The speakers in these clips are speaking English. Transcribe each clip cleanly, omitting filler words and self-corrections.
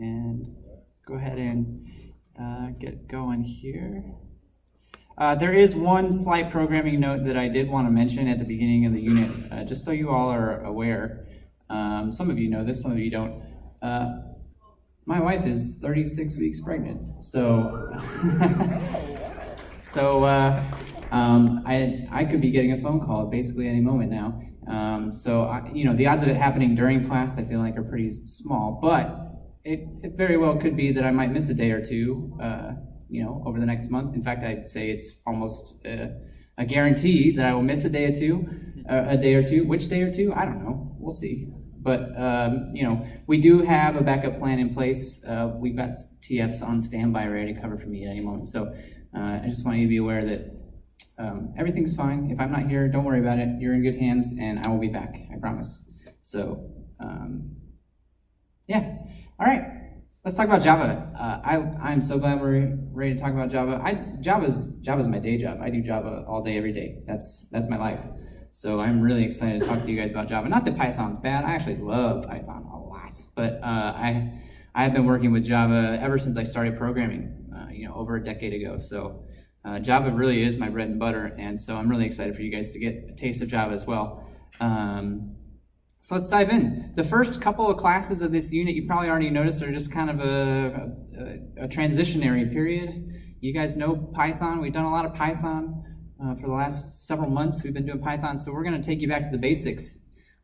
and go ahead and get going here. There is one slight programming note that I did want to mention at the beginning of the unit, just so you all are aware. Some of you know this, some of you don't. My wife is 36 weeks pregnant, so I could be getting a phone call basically any moment now. The odds of it happening during class I feel like are pretty small, but it very well could be that I might miss a day or two, over the next month. In fact, I'd say it's almost a guarantee that I will miss a day or two. Which day or two? I don't know. We'll see. But, we do have a backup plan in place. We've got TFs on standby ready to cover for me at any moment. So I just want you to be aware that everything's fine. If I'm not here, don't worry about it. You're in good hands, and I will be back. I promise. So, yeah. All right. Let's talk about Java. I'm so glad we're ready to talk about Java. Java's my day job. I do Java all day, every day. That's my life. So I'm really excited to talk to you guys about Java. Not that Python's bad. I actually love Python a lot. But I have been working with Java ever since I started programming, over a decade ago. So Java really is my bread and butter. And so I'm really excited for you guys to get a taste of Java as well. So let's dive in. The first couple of classes of this unit, you probably already noticed, are just kind of a transitionary period. You guys know Python. We've done a lot of Python. For the last several months, we've been doing Python, so we're going to take you back to the basics.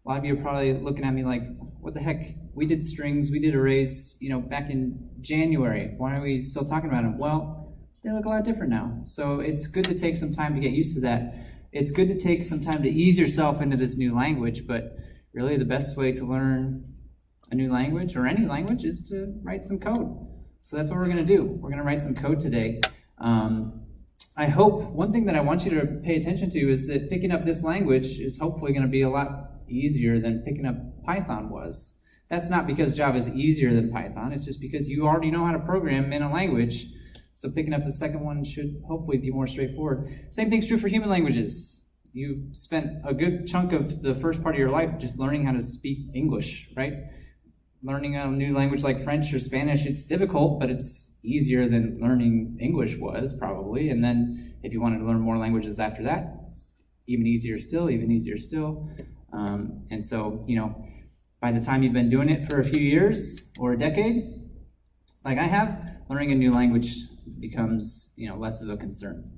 A lot of you are probably looking at me like, what the heck? We did strings, we did arrays, back in January. Why are we still talking about them? Well, they look a lot different now. So it's good to take some time to get used to that. It's good to take some time to ease yourself into this new language, but really the best way to learn a new language, or any language, is to write some code. So that's what we're going to do. We're going to write some code today. I hope one thing that I want you to pay attention to is that picking up this language is hopefully going to be a lot easier than picking up Python was. That's not because Java is easier than Python. It's just because you already know how to program in a language. So picking up the second one should hopefully be more straightforward. Same thing's true for human languages. You spent a good chunk of the first part of your life just learning how to speak English, right? Learning a new language like French or Spanish, it's difficult, but it's easier than learning English was, probably. And then if you wanted to learn more languages after that, even easier still. And so, by the time you've been doing it for a few years or a decade, like I have, learning a new language becomes, less of a concern.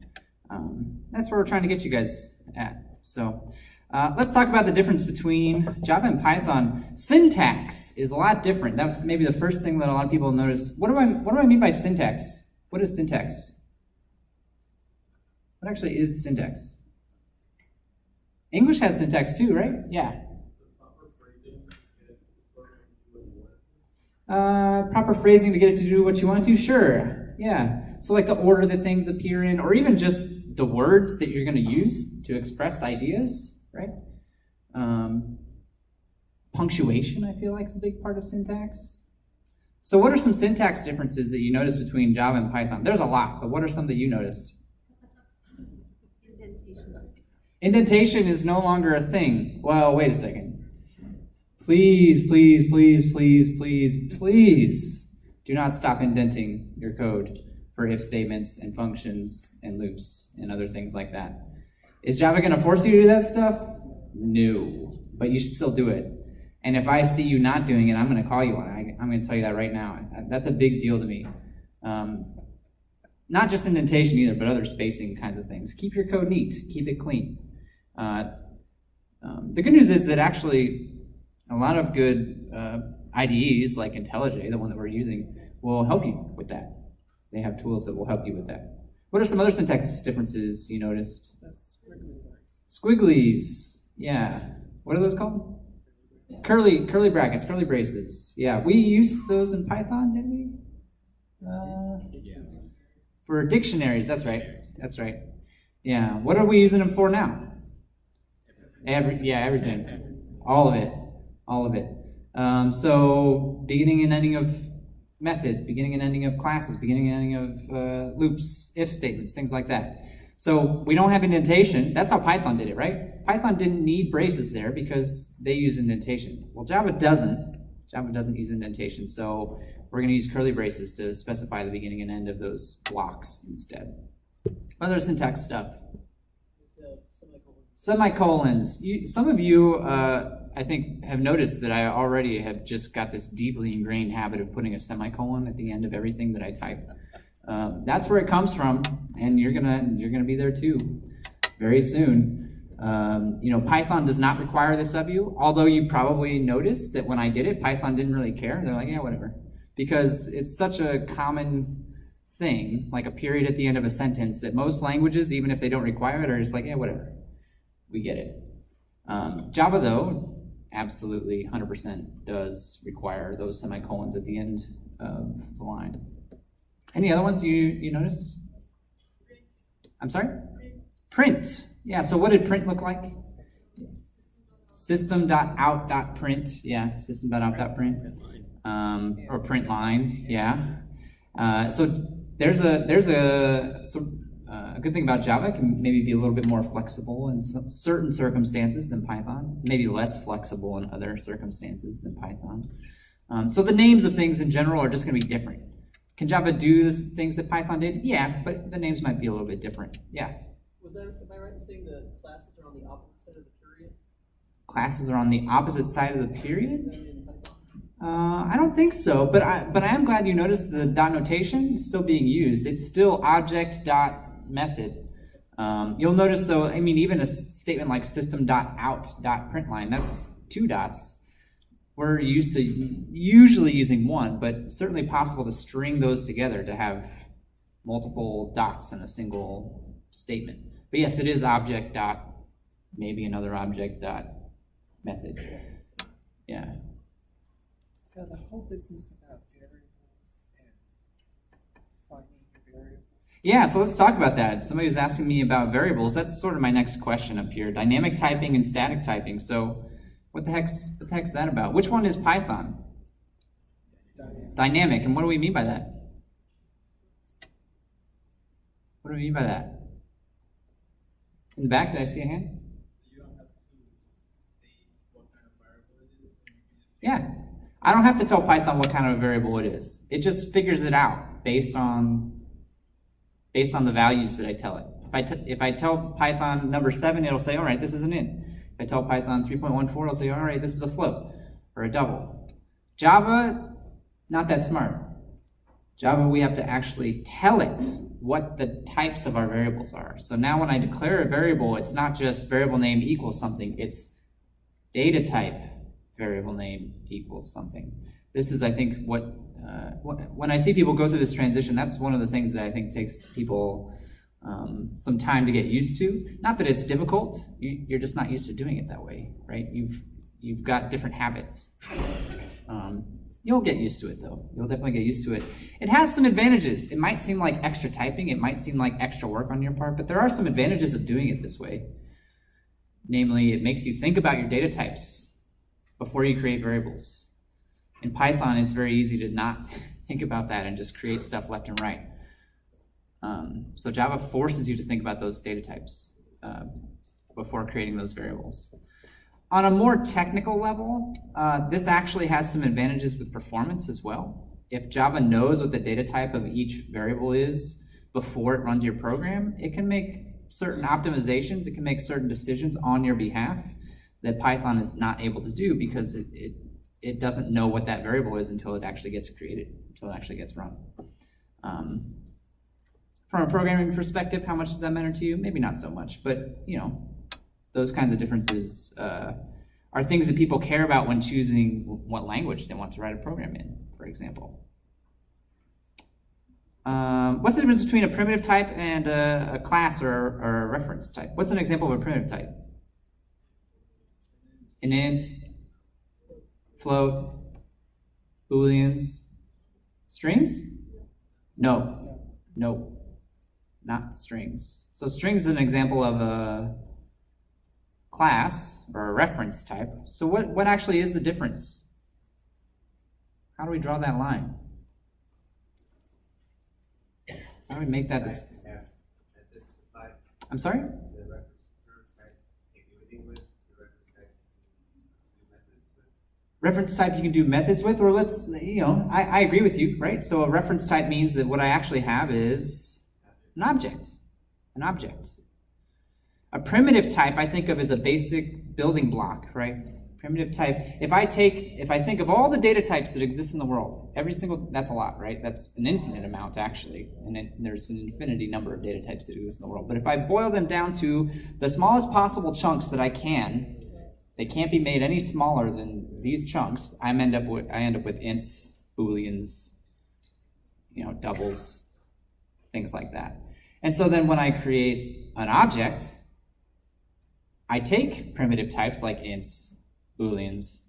That's where we're trying to get you guys at. So let's talk about the difference between Java and Python. Syntax is a lot different. That's maybe the first thing that a lot of people notice. What do I mean by syntax? What is syntax? What actually is syntax? English has syntax too, right? Yeah. Proper phrasing to get it to do what you want it to? Sure. Yeah. So like the order that things appear in, or even just the words that you're going to use to express ideas. Right? Punctuation, I feel like, is a big part of syntax. So what are some syntax differences that you notice between Java and Python? There's a lot, but what are some that you notice? Indentation is no longer a thing. Well, wait a second. Please do not stop indenting your code for if statements and functions and loops and other things like that. Is Java going to force you to do that stuff? No, but you should still do it. And if I see you not doing it, I'm going to call you on it. I'm going to tell you that right now. That's a big deal to me. Not just indentation either, but other spacing kinds of things. Keep your code neat. Keep it clean. The good news is that actually a lot of good IDEs like IntelliJ, the one that we're using, will help you with that. They have tools that will help you with that. What are some other syntax differences you noticed? Squigglies. Yeah. What are those called? Curly brackets, curly braces. Yeah, we used those in Python, didn't we? For dictionaries, that's right. Yeah. What are we using them for now? Everything. All of it. So beginning and ending of methods, beginning and ending of classes, beginning and ending of loops, if statements, things like that. So we don't have indentation. That's how Python did it, right? Python didn't need braces there because they use indentation. Well, Java doesn't. Java doesn't use indentation, so we're going to use curly braces to specify the beginning and end of those blocks instead. Other syntax stuff. Semicolons. Some of you, I think, have noticed that I already have just got this deeply ingrained habit of putting a semicolon at the end of everything that I type. That's where it comes from, and you're gonna be there too, very soon. Python does not require this of you, although you probably noticed that when I did it, Python didn't really care. They're like, yeah, whatever, because it's such a common thing, like a period at the end of a sentence, that most languages, even if they don't require it, are just like, yeah, whatever. We get it. Java, though, absolutely 100% does require those semicolons at the end of the line. Any other ones you notice? I'm sorry? Print. Yeah, so what did print look like? System.out.print. Yeah, system.out.print. Or print line, yeah. So there's a good thing about Java. It can maybe be a little bit more flexible in certain circumstances than Python, maybe less flexible in other circumstances than Python. So the names of things in general are just going to be different. Can Java do the things that Python did? Yeah, but the names might be a little bit different. Yeah. Am I right in saying that classes are on the opposite side of the period? Classes are on the opposite side of the period? I don't think so, but I am glad you noticed the dot notation is still being used. It's still object.method. You'll notice though, I mean, even a statement like system.out.println, that's 2 dots. We're used to usually using 1, but certainly possible to string those together to have multiple dots in a single statement. But yes, it is object dot, maybe another object dot method. Yeah. So the whole business about variables and defining variables. Yeah, so let's talk about that. Somebody was asking me about variables. That's sort of my next question up here. Dynamic typing and static typing. So what the heck's that about? Which one is Python? Dynamic. And what do we mean by that? What do we mean by that? In the back, did I see a hand? Yeah. I don't have to tell Python what kind of a variable it is. It just figures it out based on the values that I tell it. If I tell Python number 7, it'll say, all right, this is an int. If I tell Python 3.14, it'll say, all right, this is a float or a double. Java, not that smart. Java, we have to actually tell it what the types of our variables are. So now when I declare a variable, it's not just variable name equals something, it's data type variable name equals something. This is, I think, when I see people go through this transition, that's one of the things that I think takes people some time to get used to. Not that it's difficult, you're just not used to doing it that way, right? You've got different habits. You'll get used to it though. You'll definitely get used to it. It has some advantages. It might seem like extra typing, it might seem like extra work on your part, but there are some advantages of doing it this way. Namely, it makes you think about your data types before you create variables. In Python, it's very easy to not think about that and just create stuff left and right. So Java forces you to think about those data types before creating those variables. On a more technical level, this actually has some advantages with performance as well. If Java knows what the data type of each variable is before it runs your program, it can make certain optimizations, it can make certain decisions on your behalf that Python is not able to do because it doesn't know what that variable is until it actually gets created, until it actually gets run. From a programming perspective, how much does that matter to you? Maybe not so much, but those kinds of differences are things that people care about when choosing what language they want to write a program in, for example. What's the difference between a primitive type and a class or a reference type? What's an example of a primitive type? An int, float, booleans, strings? No, not strings. So strings is an example of a class or a reference type. So what actually is the difference? How do we draw that line? How do we make that? I'm sorry? The reference type, if you're dealing with the reference type, Reference type you can do methods with, or I agree with you, right? So a reference type means that what I actually have is an object. An object. A primitive type I think of as a basic building block, right? Primitive type. If I think of all the data types that exist in the world, that's a lot, right? That's an infinite amount actually, and there's an infinity number of data types that exist in the world. But if I boil them down to the smallest possible chunks that I can, they can't be made any smaller than these chunks. I end up with ints, booleans, doubles, things like that. And so then when I create an object, I take primitive types like ints, booleans,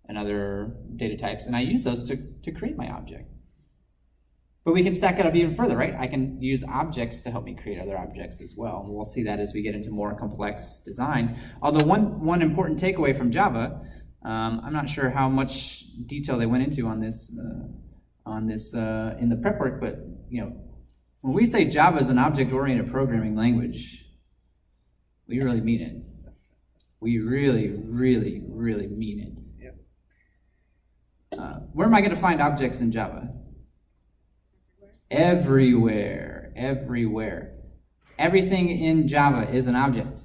and other data types, and I use those to create my object. But we can stack it up even further, right? I can use objects to help me create other objects as well. And we'll see that as we get into more complex design. Although one important takeaway from Java, I'm not sure how much detail they went into on this in the prep work, but when we say Java is an object-oriented programming language, we really mean it. We really, really, really mean it. Yep. Where am I going to find objects in Java? Everywhere. Everywhere. Everything in Java is an object.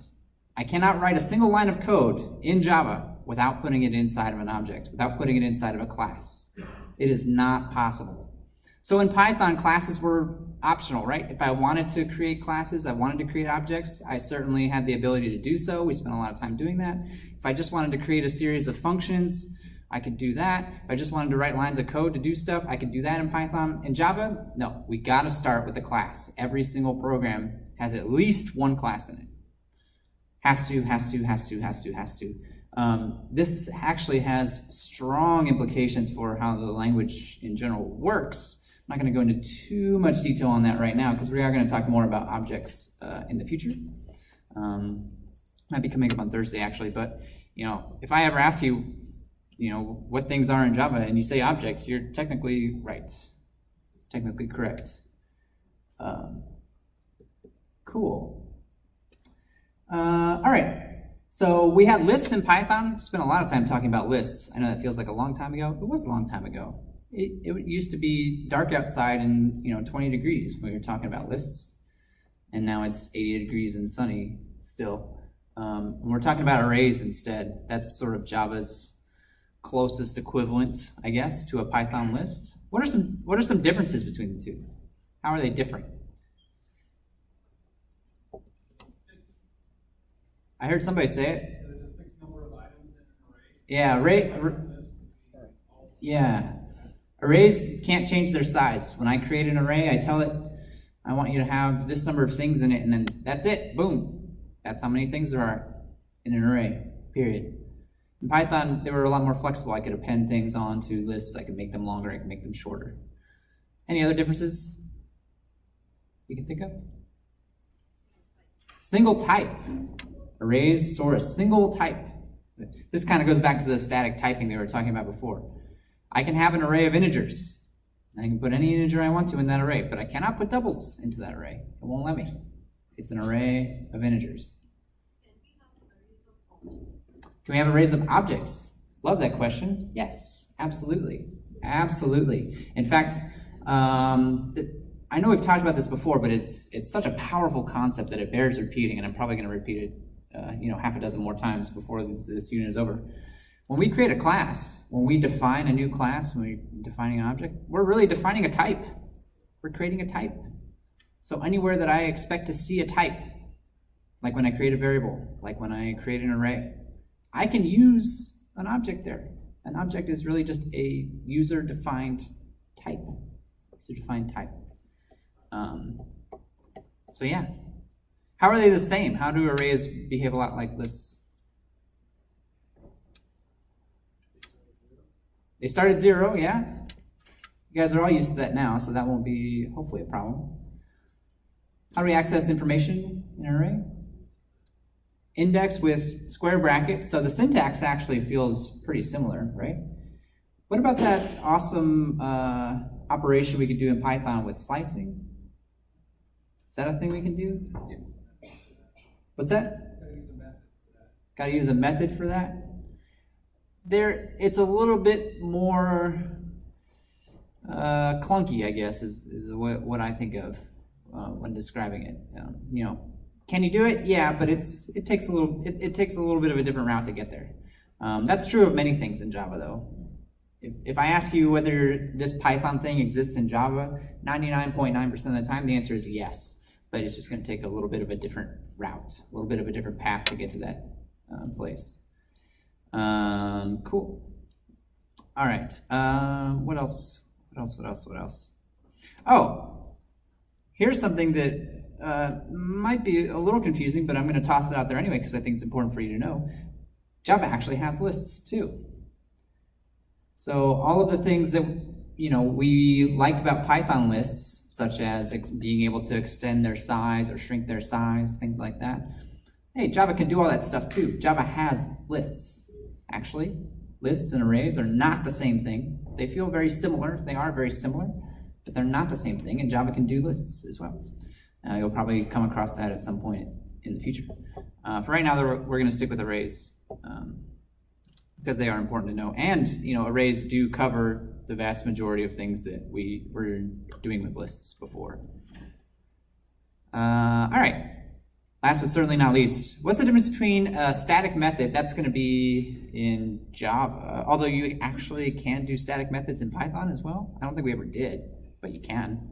I cannot write a single line of code in Java without putting it inside of an object, without putting it inside of a class. It is not possible. So in Python, classes were optional, right? If I wanted to create classes, I wanted to create objects, I certainly had the ability to do so. We spent a lot of time doing that. If I just wanted to create a series of functions, I could do that. If I just wanted to write lines of code to do stuff, I could do that in Python. In Java, no, we gotta start with a class. Every single program has at least one class in it. Has to. This actually has strong implications for how the language in general works. I'm not going to go into too much detail on that right now because we are going to talk more about objects in the future. Might be coming up on Thursday actually, but if I ever ask you, what things are in Java and you say objects, you're technically right, technically correct. Cool. All right. So we had lists in Python. Spent a lot of time talking about lists. I know that feels like a long time ago. It was a long time ago. It used to be dark outside and 20 degrees when we were talking about lists, and now it's 80 degrees and sunny still. And we're talking about arrays instead. That's sort of Java's closest equivalent, I guess, to a Python list. What are some differences between the two? How are they different? I heard somebody say it. There's a fixed number of items in an array. Yeah, yeah. Arrays can't change their size. When I create an array, I tell it, I want you to have this number of things in it, and then that's it, boom. That's how many things there are in an array, period. In Python, they were a lot more flexible. I could append things onto lists. I could make them longer, I could make them shorter. Any other differences you can think of? Single type. Arrays store a single type. This kind of goes back to the static typing they were talking about before. I can have an array of integers. I can put any integer I want to in that array, but I cannot put doubles into that array. It won't let me. It's an array of integers. Can we have arrays of objects? Love that question. Yes, absolutely. Absolutely. In fact, I know we've talked about this before, but it's such a powerful concept that it bears repeating, and I'm probably going to repeat it half a dozen more times before this unit is over. When we create a class, when we define a new class, when we're defining an object, we're really defining a type. We're creating a type. So anywhere that I expect to see a type, like when I create a variable, like when I create an array, I can use an object there. An object is really just a user-defined type. User-defined type. So yeah. How are they the same? How do arrays behave a lot like lists? They start at 0, yeah? You guys are all used to that now, so that won't be, hopefully, a problem. How do we access information in an array? Index with square brackets, so the syntax actually feels pretty similar, right? What about that awesome operation we could do in Python with slicing? Is that a thing we can do? What's that? Got to use a method for that? it's a little bit more clunky, I guess, is what I think of when describing it. You know, can you do it? Yeah, but it takes a little bit of a different route to get there. That's true of many things in Java, though. If I ask you whether this Python thing exists in Java, 99.9% of the time, the answer is yes. But it's just going to take a little bit of a different route, a little bit of a different path to get to that place. Cool. All right. What else? Oh, here's something that might be a little confusing, but I'm going to toss it out there anyway because I think it's important for you to know. Java actually has lists too. So all of the things that we liked about Python lists, such as being able to extend their size or shrink their size, things like that. Hey, Java can do all that stuff too. Java has lists. Actually, lists and arrays are not the same thing. They feel very similar. They are very similar, but they're not the same thing, and Java can do lists as well. You'll probably come across that at some point in the future. For right now, we're going to stick with arrays because they are important to know. And arrays do cover the vast majority of things that we were doing with lists before. All right. Last but certainly not least, what's the difference between a static method? That's going to be in Java, although you actually can do static methods in Python as well. I don't think we ever did, but you can.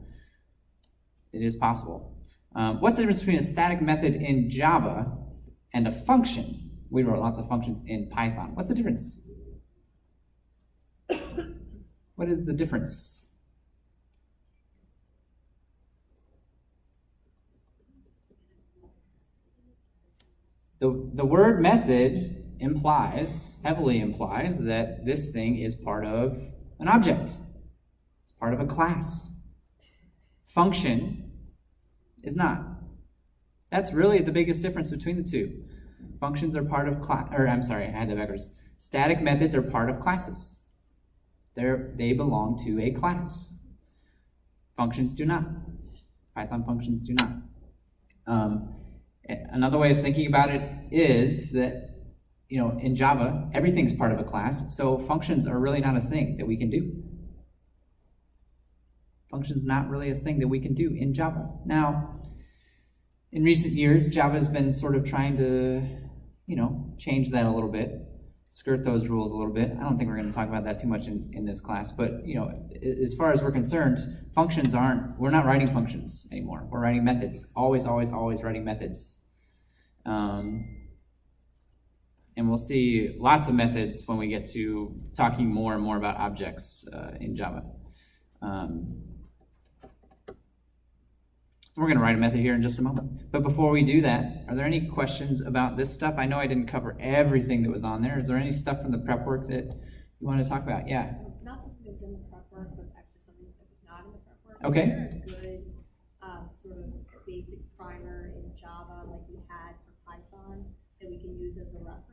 It is possible. What's the difference between a static method in Java and a function? We wrote lots of functions in Python. What's the difference? What is the difference? The word method heavily implies that this thing is part of an object. It's part of a class. Function is not. That's really the biggest difference between the two. Functions are part of I had that backwards. Static methods are part of classes. They belong to a class. Functions do not. Python functions do not. Another way of thinking about it is that, in Java, everything's part of a class, so functions are really not a thing that we can do. Functions not really a thing that we can do in Java. Now, in recent years, Java has been sort of trying to, change that a little bit, skirt those rules a little bit. I don't think we're going to talk about that too much in this class, but, as far as we're concerned, we're not writing functions anymore. We're writing methods. Always, always, always writing methods. And we'll see lots of methods when we get to talking more and more about objects in Java. We're going to write a method here in just a moment. But before we do that, are there any questions about this stuff? I know I didn't cover everything that was on there. Is there any stuff from the prep work that you want to talk about? Yeah. Not something that's in the prep work, but actually something that was not in the prep work. Okay. Is there a good sort of basic primer in Java like we had for Python that we can use as a reference?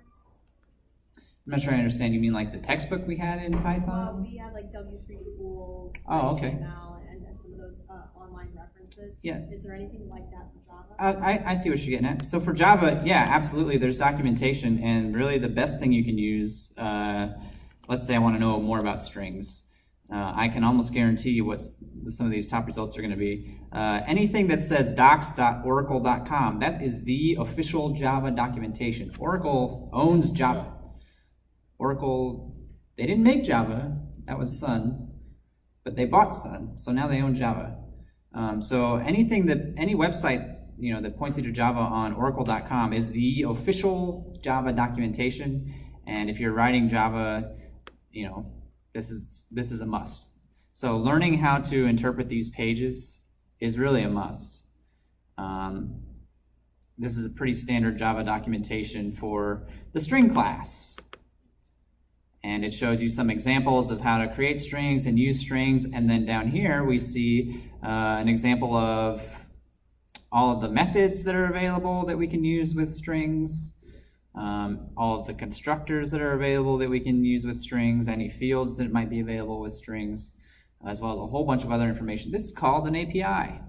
I'm not sure I understand. You mean like the textbook we had in Python? We had like W3 Schools, oh, okay. HTML, and some of those online references. Yeah. Is there anything like that for Java? I see what you're getting at. So for Java, yeah, absolutely. There's documentation, and really the best thing you can use, let's say I want to know more about strings. I can almost guarantee you what some of these top results are going to be. Anything that says docs.oracle.com, that is the official Java documentation. Oracle owns Java. Oracle, they didn't make Java, that was Sun, but they bought Sun, so now they own Java. So any website that points you to Java on oracle.com is the official Java documentation, and if you're writing Java, this is a must. So learning how to interpret these pages is really a must. This is a pretty standard Java documentation for the string class. And it shows you some examples of how to create strings and use strings. And then down here, we see an example of all of the methods that are available that we can use with strings, all of the constructors that are available that we can use with strings, any fields that might be available with strings, as well as a whole bunch of other information. This is called an API.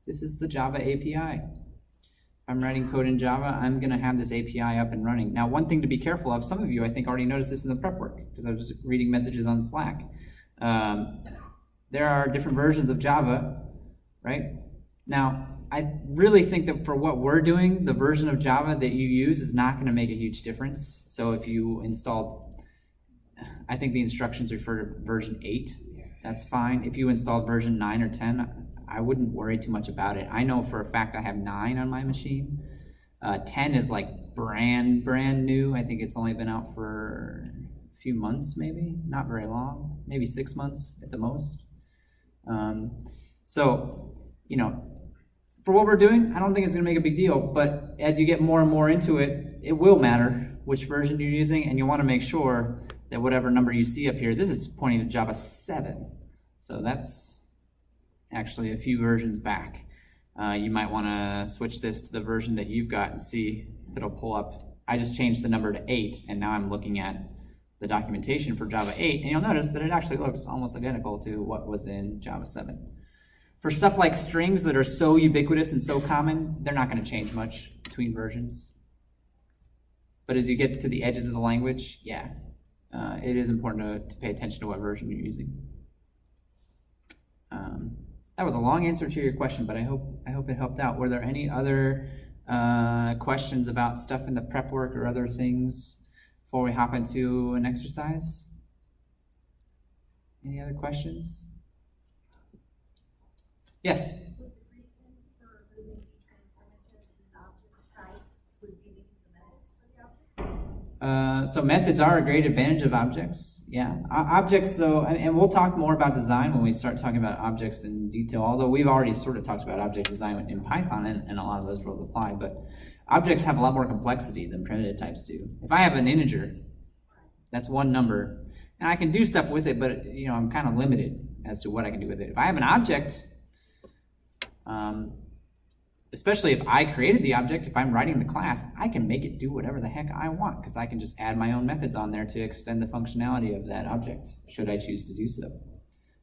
This is the Java API. I'm writing code in Java, I'm gonna have this API up and running. Now, one thing to be careful of, some of you I think already noticed this in the prep work, because I was reading messages on Slack. There are different versions of Java, right? Now, I really think that for what we're doing, the version of Java that you use is not gonna make a huge difference. So if you installed, I think the instructions refer to version 8, that's fine. If you installed version 9 or 10, I wouldn't worry too much about it. I know for a fact I have 9 on my machine. 10 is like brand new. I think it's only been out for a few months, maybe, not very long, maybe 6 months at the most. So, you know, for what we're doing, I don't think it's gonna make a big deal, but as you get more and more into it, it will matter which version you're using, and you wanna make sure that whatever number you see up here, this is pointing to Java 7. So that's actually a few versions back. You might wanna switch this to the version that you've got and see if it'll pull up. I just changed the number to 8, and now I'm looking at the documentation for Java 8, and you'll notice that it actually looks almost identical to what was in Java 7. For stuff like strings that are so ubiquitous and so common, they're not going to change much between versions. But as you get to the edges of the language, yeah, it is important to pay attention to what version you're using. That was a long answer to your question, but I hope it helped out. Were there any other questions about stuff in the prep work or other things before we hop into an exercise? Any other questions? Yes? Would the reason for moving the transformative and object type would be because the methods for the object? So methods are a great advantage of objects. Yeah, objects though, and we'll talk more about design when we start talking about objects in detail, although we've already sort of talked about object design in Python and a lot of those rules apply, but objects have a lot more complexity than primitive types do. If I have an integer, that's one number, and I can do stuff with it, but you know, I'm kind of limited as to what I can do with it. If I have an object, especially if I created the object, if I'm writing the class, I can make it do whatever the heck I want because I can just add my own methods on there to extend the functionality of that object, should I choose to do so.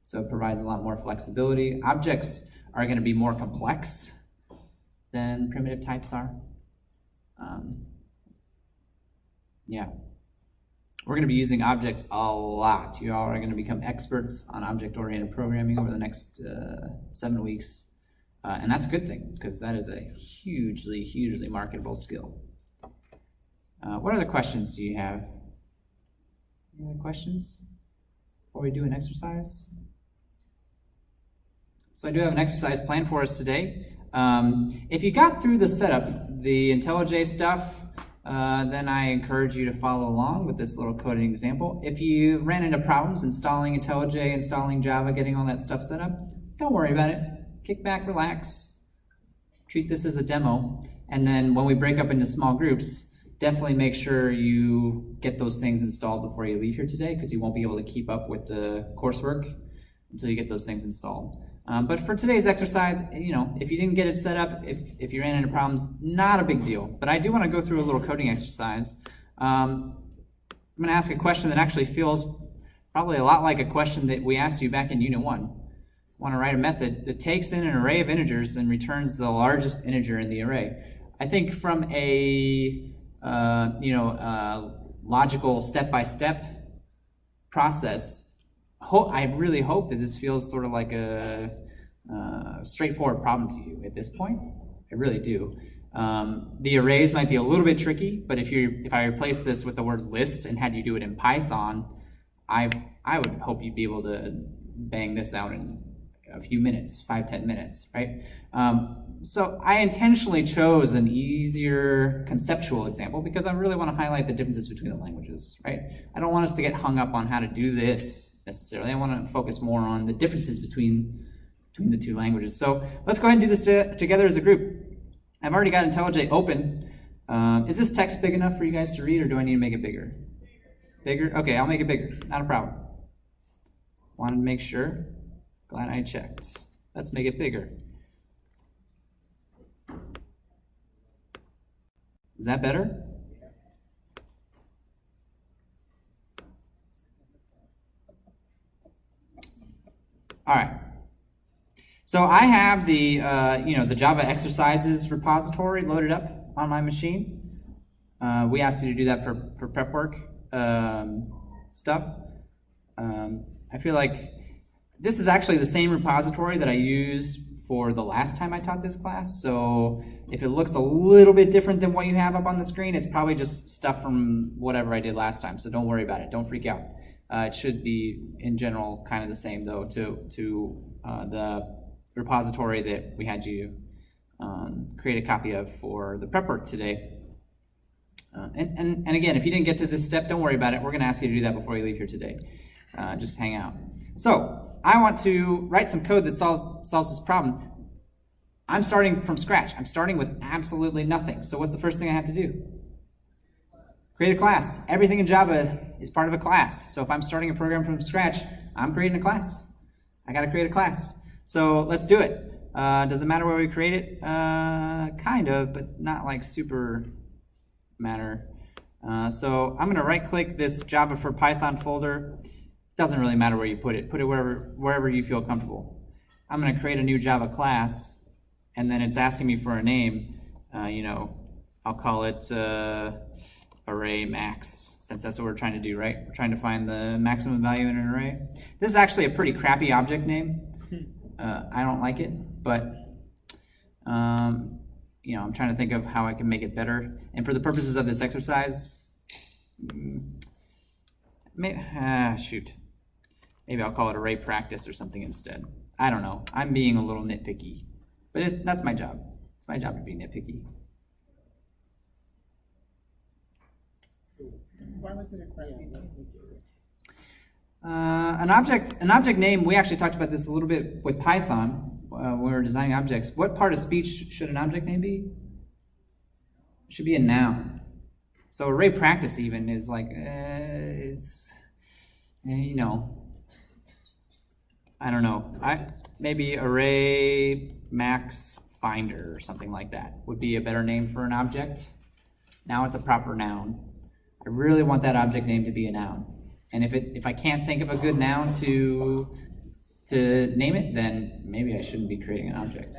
So it provides a lot more flexibility. Objects are going to be more complex than primitive types are. Yeah. We're going to be using objects a lot. You all are going to become experts on object-oriented programming over the next 7 weeks. And that's a good thing, because that is a hugely marketable skill. What other questions do you have? Any other questions before we do an exercise? So I do have an exercise planned for us today. If you got through the setup, the IntelliJ stuff, then I encourage you to follow along with this little coding example. If you ran into problems installing IntelliJ, installing Java, getting all that stuff set up, don't worry about it. Kick back, relax, treat this as a demo, and then when we break up into small groups, definitely make sure you get those things installed before you leave here today, because you won't be able to keep up with the coursework until you get those things installed. But for today's exercise, you know, if you didn't get it set up, if you ran into problems, not a big deal. But I do want to go through a little coding exercise. I'm going to ask a question that actually feels probably a lot like a question that we asked you back in Unit 1. Want to write a method that takes in an array of integers and returns the largest integer in the array. I think from a logical step-by-step process, I really hope that this feels sort of like a straightforward problem to you at this point. I really do. The arrays might be a little bit tricky, but if I replace this with the word list and had you do it in Python, I would hope you'd be able to bang this out in a few minutes, 5-10 minutes, right? So I intentionally chose an easier conceptual example because I really want to highlight the differences between the languages, right? I don't want us to get hung up on how to do this necessarily. I want to focus more on the differences between the two languages. So let's go ahead and do this together as a group. I've already got IntelliJ open. Is this text big enough for you guys to read, or do I need to make it bigger? Bigger? Okay, I'll make it bigger. Not a problem. Wanted to make sure. Glad I checked. Let's make it bigger. Is that better? All right. So I have the the Java exercises repository loaded up on my machine. We asked you to do that for prep work stuff. I feel like this is actually the same repository that I used for the last time I taught this class. So if it looks a little bit different than what you have up on the screen, it's probably just stuff from whatever I did last time. So don't worry about it. Don't freak out. It should be in general kind of the same though to the repository that we had you create a copy of for the prep work today. And again, if you didn't get to this step, don't worry about it. We're going to ask you to do that before you leave here today. Just hang out. So I want to write some code that solves this problem. I'm starting from scratch. I'm starting with absolutely nothing. So what's the first thing I have to do? Create a class. Everything in Java is part of a class. So if I'm starting a program from scratch, I'm creating a class. I got to create a class. So let's do it. Does it matter where we create it? Kind of, but not like super matter. So I'm going to right-click this Java for Python folder. Doesn't really matter where you put it. Put it wherever you feel comfortable. I'm going to create a new Java class, and then it's asking me for a name. I'll call it array max, since that's what we're trying to do, right? We're trying to find the maximum value in an array. This is actually a pretty crappy object name. I don't like it, but I'm trying to think of how I can make it better. And for the purposes of this exercise, maybe I'll call it array practice or something instead. I don't know. I'm being a little nitpicky, but that's my job. It's my job to be nitpicky. Why was it a crappy name? An object name, we actually talked about this a little bit with Python when we were designing objects. What part of speech should an object name be? It should be a noun. So array practice even is like, I don't know. Maybe array max finder or something like that would be a better name for an object. Now it's a proper noun. I really want that object name to be a noun. And if I can't think of a good noun to name it, then maybe I shouldn't be creating an object,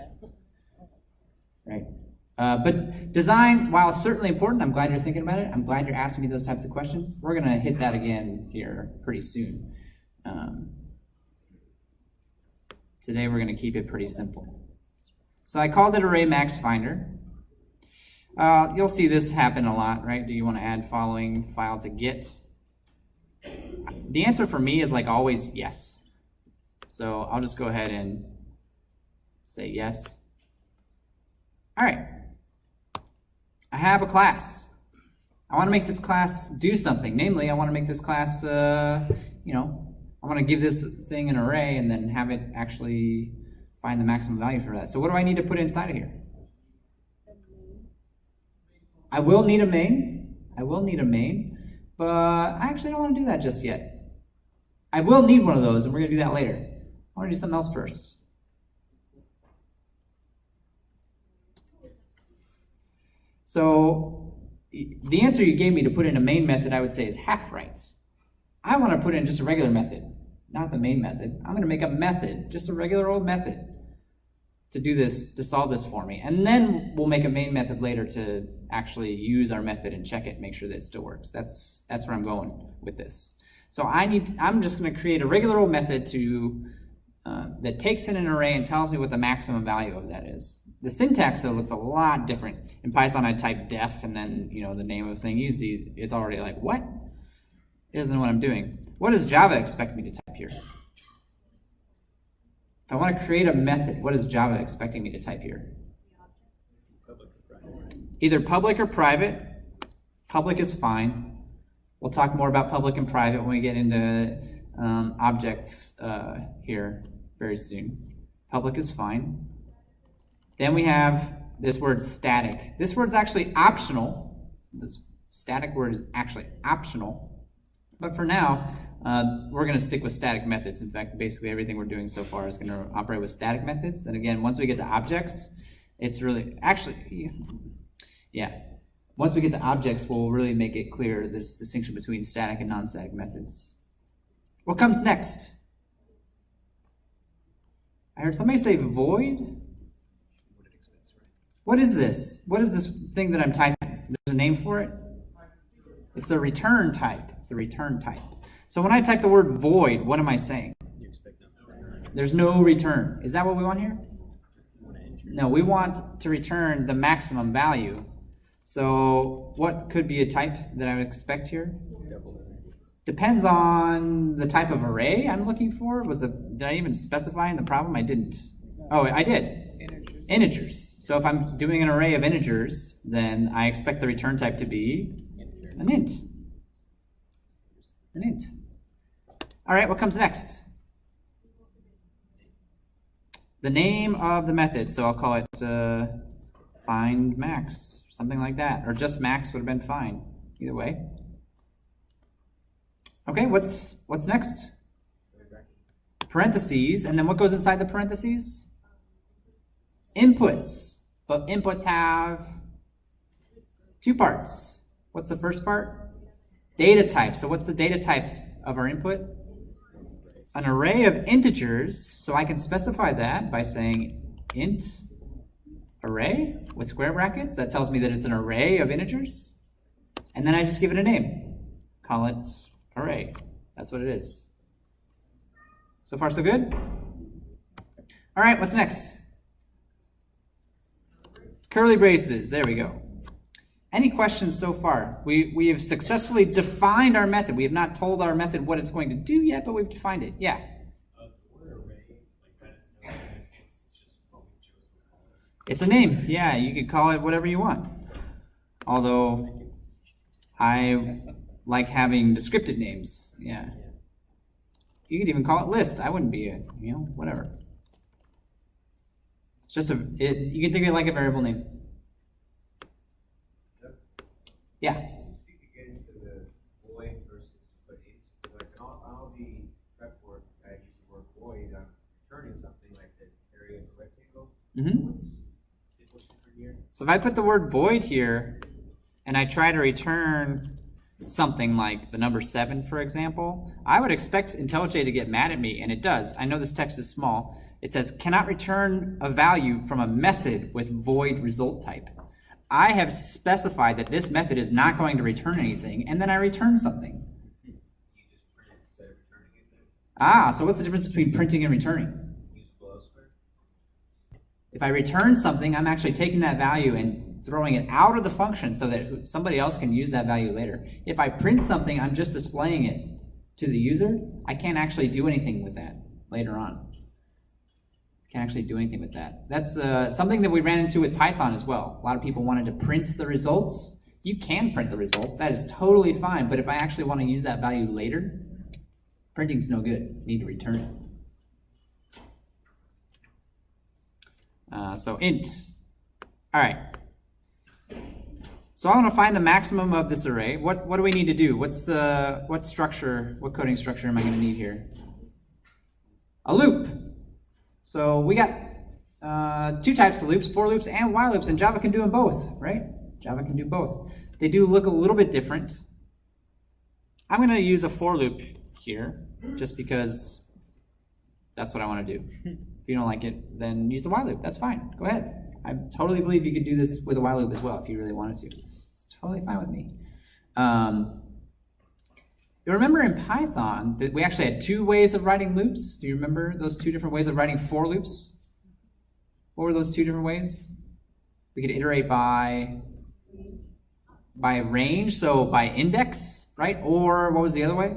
right? But design, while it's certainly important, I'm glad you're thinking about it. I'm glad you're asking me those types of questions. We're going to hit that again here pretty soon. Today we're going to keep it pretty simple. So I called it array max finder. You'll see this happen a lot, right? Do you want to add following file to Git? The answer for me is like always yes. So I'll just go ahead and say yes. All right. I have a class. I want to make this class do something. Namely, I want to make this class, I want to give this thing an array and then have it actually find the maximum value for that. So what do I need to put inside of here? I will need a main. But I actually don't want to do that just yet. I will need one of those, and we're going to do that later. I want to do something else first. So the answer you gave me to put in a main method, I would say, is half right. I want to put in just a regular method, not the main method. I'm going to make a method, just a regular old method, to do this, to solve this for me. And then we'll make a main method later to actually use our method and check it, make sure that it still works. That's where I'm going with this. So I'm just going to create a regular old method that takes in an array and tells me what the maximum value of that is. The syntax, though, looks a lot different. In Python, I type def and then the name of the thing. You see, it's already like, what? It doesn't know what I'm doing. What does Java expect me to type here? If I want to create a method, what is Java expecting me to type here? Either public or private. Public is fine. We'll talk more about public and private when we get into objects here very soon. Public is fine. Then we have this word static. This word's actually optional. This static word is actually optional. But for now, we're going to stick with static methods. In fact, basically everything we're doing so far is going to operate with static methods. And again, once we get to objects, it's really, once we get to objects, we'll really make it clear this distinction between static and non-static methods. What comes next? I I heard somebody say void. What is this? What is this thing that I'm typing? There's a name for it? It's a return type. It's a return type. So when I type the word void, what am I saying? There's no return. Is that what we want here? No, we want to return the maximum value. So what could be a type that I would expect here? Depends on the type of array I'm looking for. Did I even specify in the problem? I didn't. Oh, I did. Integers. So if I'm doing an array of integers, then I expect the return type to be an int. An int. All right, what comes next? The name of the method. So I'll call it find max, something like that. Or just max would have been fine. Either way. Okay, what's next? Parentheses, and then what goes inside the parentheses? Inputs. But inputs have two parts. What's the first part? Data type. So what's the data type of our input? An array of integers. So I can specify that by saying int array with square brackets. That tells me that it's an array of integers. And then I just give it a name. Call it array. That's what it is. So far, so good? All right, what's next? Curly braces. There we go. Any questions so far? We have successfully defined our method. We have not told our method what it's going to do yet, but we've defined it. Yeah? The word array, like that is no it's just what we chose to call it. It's a name. Yeah, you could call it whatever you want. Although I like having descriptive names. Yeah. You could even call it list. I wouldn't be whatever. It's just you can think of it like a variable name. Yeah. Speak again to the void versus but it's like in all the prep work I use the word void, I'm returning something like the area of the rectangle. What's different here? So if I put the word void here and I try to return something like the number 7, for example, I would expect IntelliJ to get mad at me, and it does. I know this text is small. It says, cannot return a value from a method with void result type. I have specified that this method is not going to return anything, and then I return something. You just print it instead of returning it then. So what's the difference between printing and returning? Use close square. If I return something, I'm actually taking that value and throwing it out of the function so that somebody else can use that value later. If I print something, I'm just displaying it to the user. I can't actually do anything with that later on. Can't actually do anything with that. That's something that we ran into with Python as well. A lot of people wanted to print the results. You can print the results. That is totally fine. But if I actually want to use that value later, printing's no good. You need to return it. So int. All right. So I want to find the maximum of this array. What do we need to do? What structure, what coding structure am I going to need here? A loop. So we got two types of loops, for loops and while loops, and Java can do them both, right? Java can do both. They do look a little bit different. I'm going to use a for loop here, just because that's what I want to do. If you don't like it, then use a while loop. That's fine. Go ahead. I totally believe you could do this with a while loop as well if you really wanted to. It's totally fine with me. You remember in Python that we actually had two ways of writing loops? Do you remember those two different ways of writing for loops? What were those two different ways? We could iterate by range, so by index, right? Or what was the other way?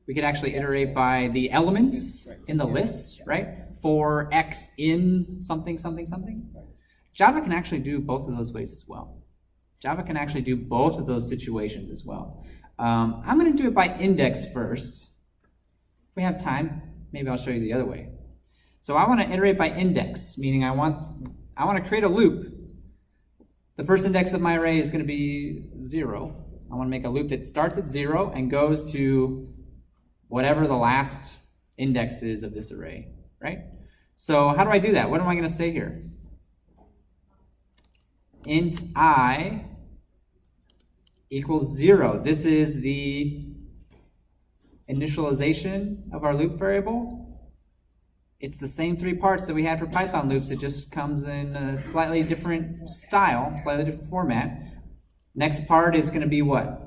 We could actually iterate by the elements in the list, right? For x in something, something, something. Java can actually do both of those ways as well. Java can actually do both of those situations as well. I'm going to do it by index first. If we have time, maybe I'll show you the other way. So I want to iterate by index, meaning I want to create a loop. The first index of my array is going to be 0. I want to make a loop that starts at 0 and goes to whatever the last index is of this array, right? So how do I do that? What am I going to say here? Int I equals 0. This is the initialization of our loop variable. It's the same 3 parts that we had for Python loops. It just comes in a slightly different style, slightly different format. Next part is going to be what?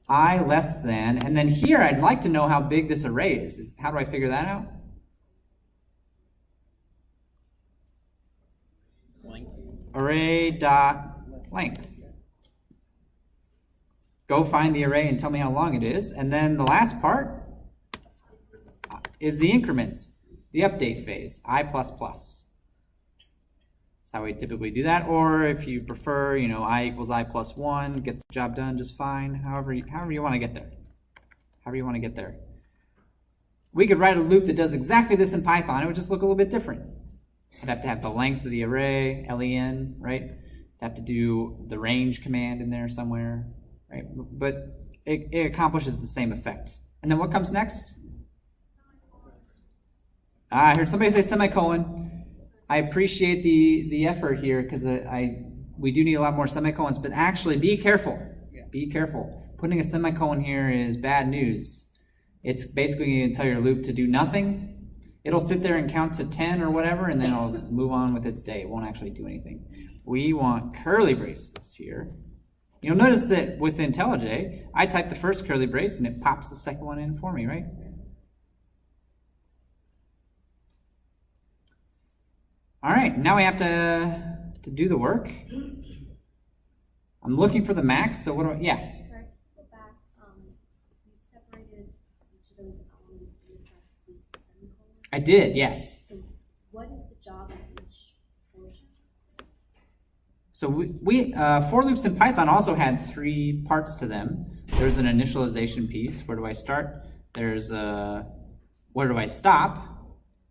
I less than, and then here I'd like to know how big this array is. How do I figure that out? Array dot length. Go find the array and tell me how long it is. And then the last part is the increments, the update phase, I++. That's how we typically do that. Or if you prefer, you know, I equals I plus 1 gets the job done just fine. However you want to get there. However you want to get there. We could write a loop that does exactly this in Python. It would just look a little bit different. I'd have to have the length of the array, len, right? I'd have to do the range command in there somewhere, right? But it accomplishes the same effect. And then what comes next? I heard somebody say semicolon. I appreciate the effort here because we do need a lot more semicolons, but actually be careful. Be careful. Putting a semicolon here is bad news. It's basically going to tell your loop to do nothing. It'll sit there and count to 10 or whatever, and then it'll move on with its day. It won't actually do anything. We want curly braces here. You'll notice that with IntelliJ, I type the first curly brace and it pops the second one in for me, right? All right, now we have to do the work. I'm looking for the max, so what do I, yeah. Sorry, go back, you separated each of those elements in parentheses with semicolons. I did, yes. So what is the job of each portion? So we for loops in Python also had 3 parts to them. There's an initialization piece. Where do I start? There's where do I stop?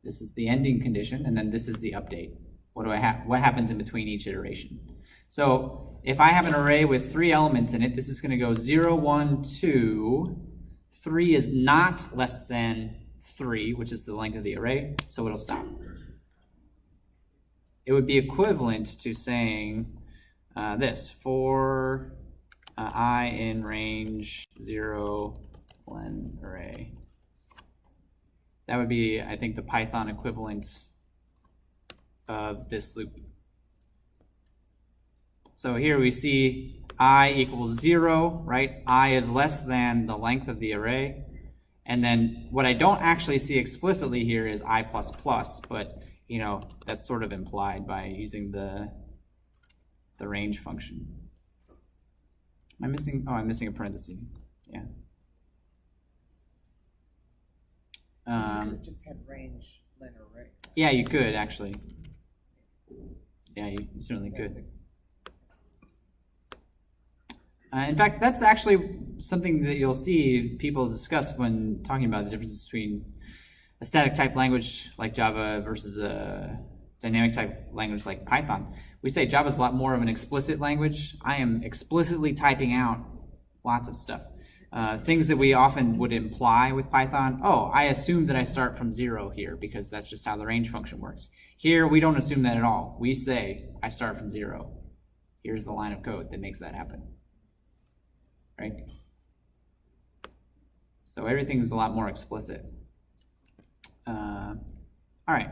This is the ending condition, and then this is the update. What do I have? What happens in between each iteration? So if I have an array with 3 elements in it, this is going to go 0, 1, 2. 3 is not less than 3, which is the length of the array, so it'll stop. It would be equivalent to saying this, for I in range 0 len array. That would be, I think, the Python equivalent of this loop. So here we see I equals 0, right? I is less than the length of the array. And then what I don't actually see explicitly here is I++, but you know, that's sort of implied by using the range function. Am I missing? Oh, I'm missing a parenthesis. Yeah. You could have just had range len array. Yeah, you could actually. Yeah, you certainly could. In fact, that's actually something that you'll see people discuss when talking about the differences between a static type language like Java versus a dynamic type language like Python. We say Java is a lot more of an explicit language. I am explicitly typing out lots of stuff. Things that we often would imply with Python, oh, I assume that I start from 0 here because that's just how the range function works. Here, we don't assume that at all. We say, I start from 0. Here's the line of code that makes that happen. Right? So everything's a lot more explicit. All right.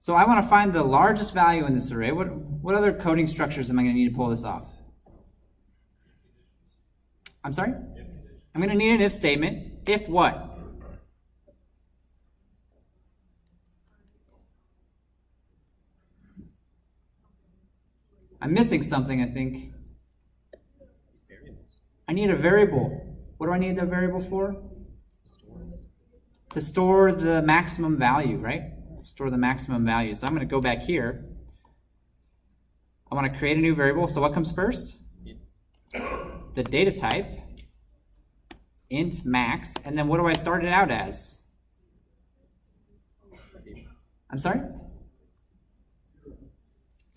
So I want to find the largest value in this array. What other coding structures am I going to need to pull this off? I'm sorry? I'm going to need an if statement. If what? I'm missing something, I think. I need a variable. What do I need the variable for? To store the maximum value, right? To store the maximum value. So I'm going to go back here. I want to create a new variable. So what comes first? The data type, int max, and then what do I start it out as? I'm sorry?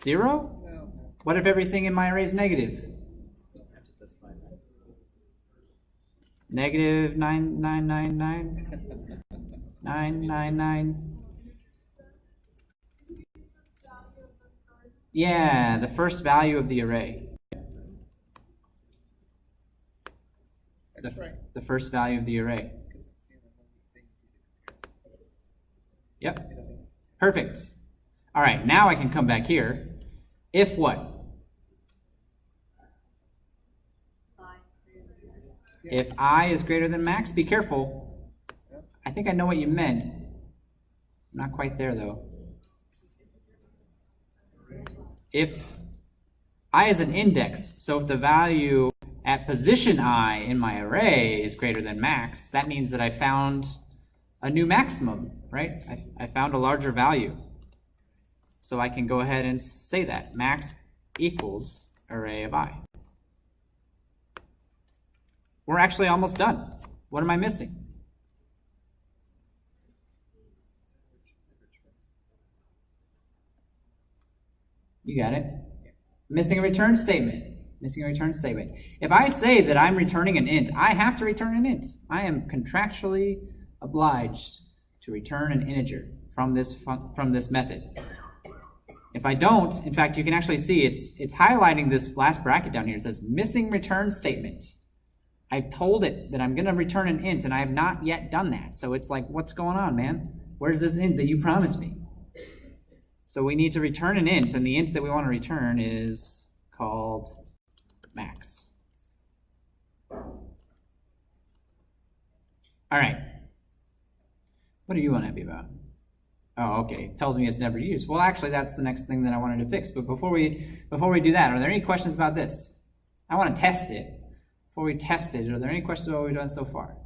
0? No. What if everything in my array is negative? Negative 9999 999. Yeah, the first value of the array. That's right. the first value of the array. Because it's the only thing you do the comparison. Yep, You know, perfect. All right, now I can come back here. If what? If I is greater than max, be careful. I think I know what you meant. I'm not quite there though. If I is an index, so if the value at position I in my array is greater than max, that means that I found a new maximum, right? I found a larger value. So I can go ahead and say that max equals array of I. We're actually almost done. What am I missing? You got it. Missing a return statement. Missing a return statement. If I say that I'm returning an int, I have to return an int. I am contractually obliged to return an integer from this method. If I don't, in fact, you can actually see it's highlighting this last bracket down here. It says missing return statement. I've told it that I'm going to return an int, and I have not yet done that. So it's like, what's going on, man? Where's this int that you promised me? So we need to return an int, and the int that we want to return is called max. All right. What are you unhappy about? Oh, okay. It tells me it's never used. Well, actually, that's the next thing that I wanted to fix. But before we do that, are there any questions about this? I want to test it. Before we test it, are there any questions about what we've done so far?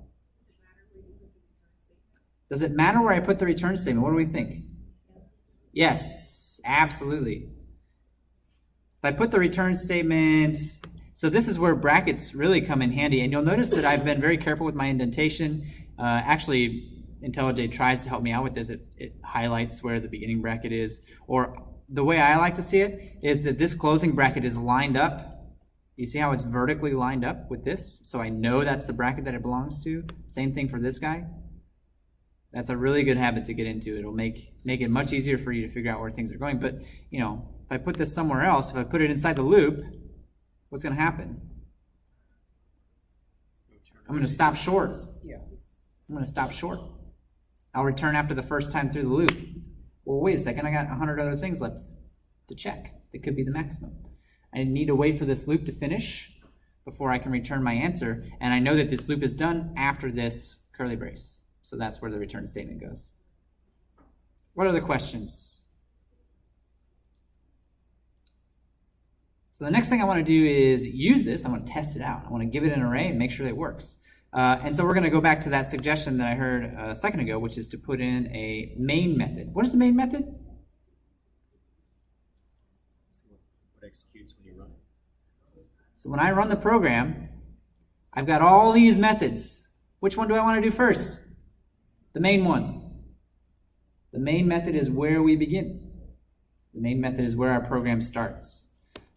Does it matter where I put the return statement? What do we think? Yes, absolutely. If I put the return statement, so this is where brackets really come in handy, and you'll notice that I've been very careful with my indentation. Actually, IntelliJ tries to help me out with this. It highlights where the beginning bracket is, or the way I like to see it is that this closing bracket is lined up. You see how it's vertically lined up with this? So I know that's the bracket that it belongs to. Same thing for this guy. That's a really good habit to get into. It'll make it much easier for you to figure out where things are going. But, you know, if I put this somewhere else, if I put it inside the loop, what's going to happen? I'm going to stop short. Yeah. I'm going to stop short. I'll return after the first time through the loop. Well, wait a second. I got 100 other things left to check. That could be the maximum. I need to wait for this loop to finish before I can return my answer. And I know that this loop is done after this curly brace. So that's where the return statement goes. What other questions? So the next thing I want to do is use this. I want to test it out. I want to give it an array and make sure that it works. And so we're going to go back to that suggestion that I heard a second ago, which is to put in a main method. What is the main method? What executes when you run it. So when I run the program, I've got all these methods. Which one do I want to do first? The main one. The main method is where we begin. The main method is where our program starts.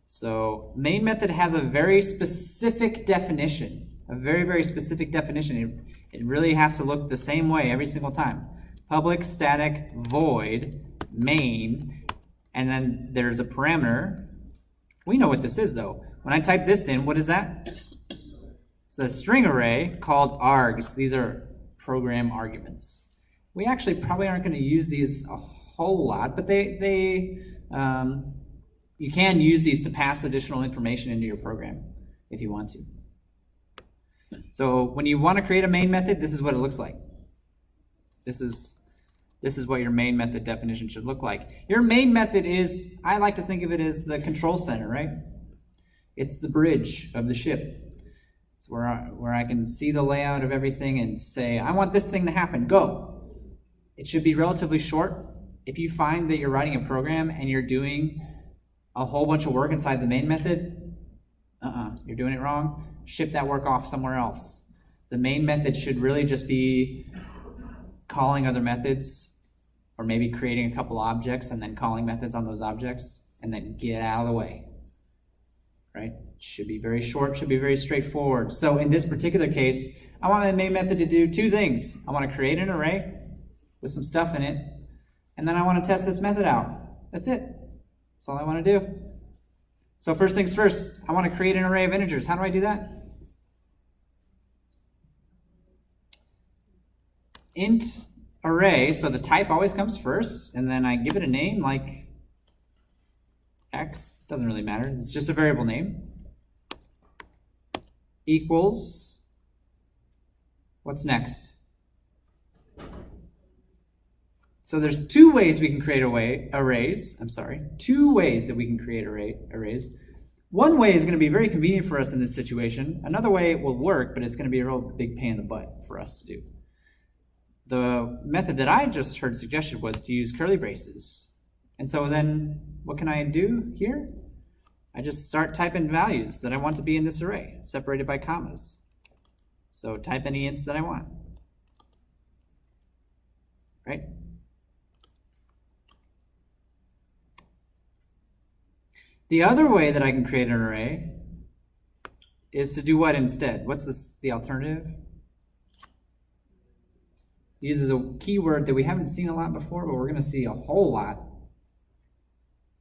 So main method has a very specific definition. A very, very specific definition. It really has to look the same way every single time. Public static void main, and then there's a parameter. We know what this is though. When I type this in, what is that? It's a string array called args. These are program arguments. We actually probably aren't going to use these a whole lot, but you can use these to pass additional information into your program if you want to. So when you want to create a main method, this is what it looks like. This is what your main method definition should look like. Your main method is, I like to think of it as the control center, right? It's the bridge of the ship. It's where I can see the layout of everything and say, I want this thing to happen, go. It should be relatively short. If you find that you're writing a program and you're doing a whole bunch of work inside the main method, you're doing it wrong. Ship that work off somewhere else. The main method should really just be calling other methods, or maybe creating a couple objects and then calling methods on those objects, and then get out of the way. Right? Should be very short, should be very straightforward. So in this particular case, I want my main method to do two things. I want to create an array with some stuff in it, and then I want to test this method out. That's it. That's all I want to do. So first things first, I want to create an array of integers. How do I do that? int array, so the type always comes first, and then I give it a name like x, doesn't really matter, it's just a variable name, equals, what's next? So there's two ways we can create arrays. Two ways that we can create arrays. One way is going to be very convenient for us in this situation. Another way will work, but it's going to be a real big pain in the butt for us to do. The method that I just heard suggested was to use curly braces. And so then what can I do here? I just start typing values that I want to be in this array, separated by commas. So type any ints that I want. Right? The other way that I can create an array is to do what instead? What's the alternative? It uses a keyword that we haven't seen a lot before, but we're going to see a whole lot.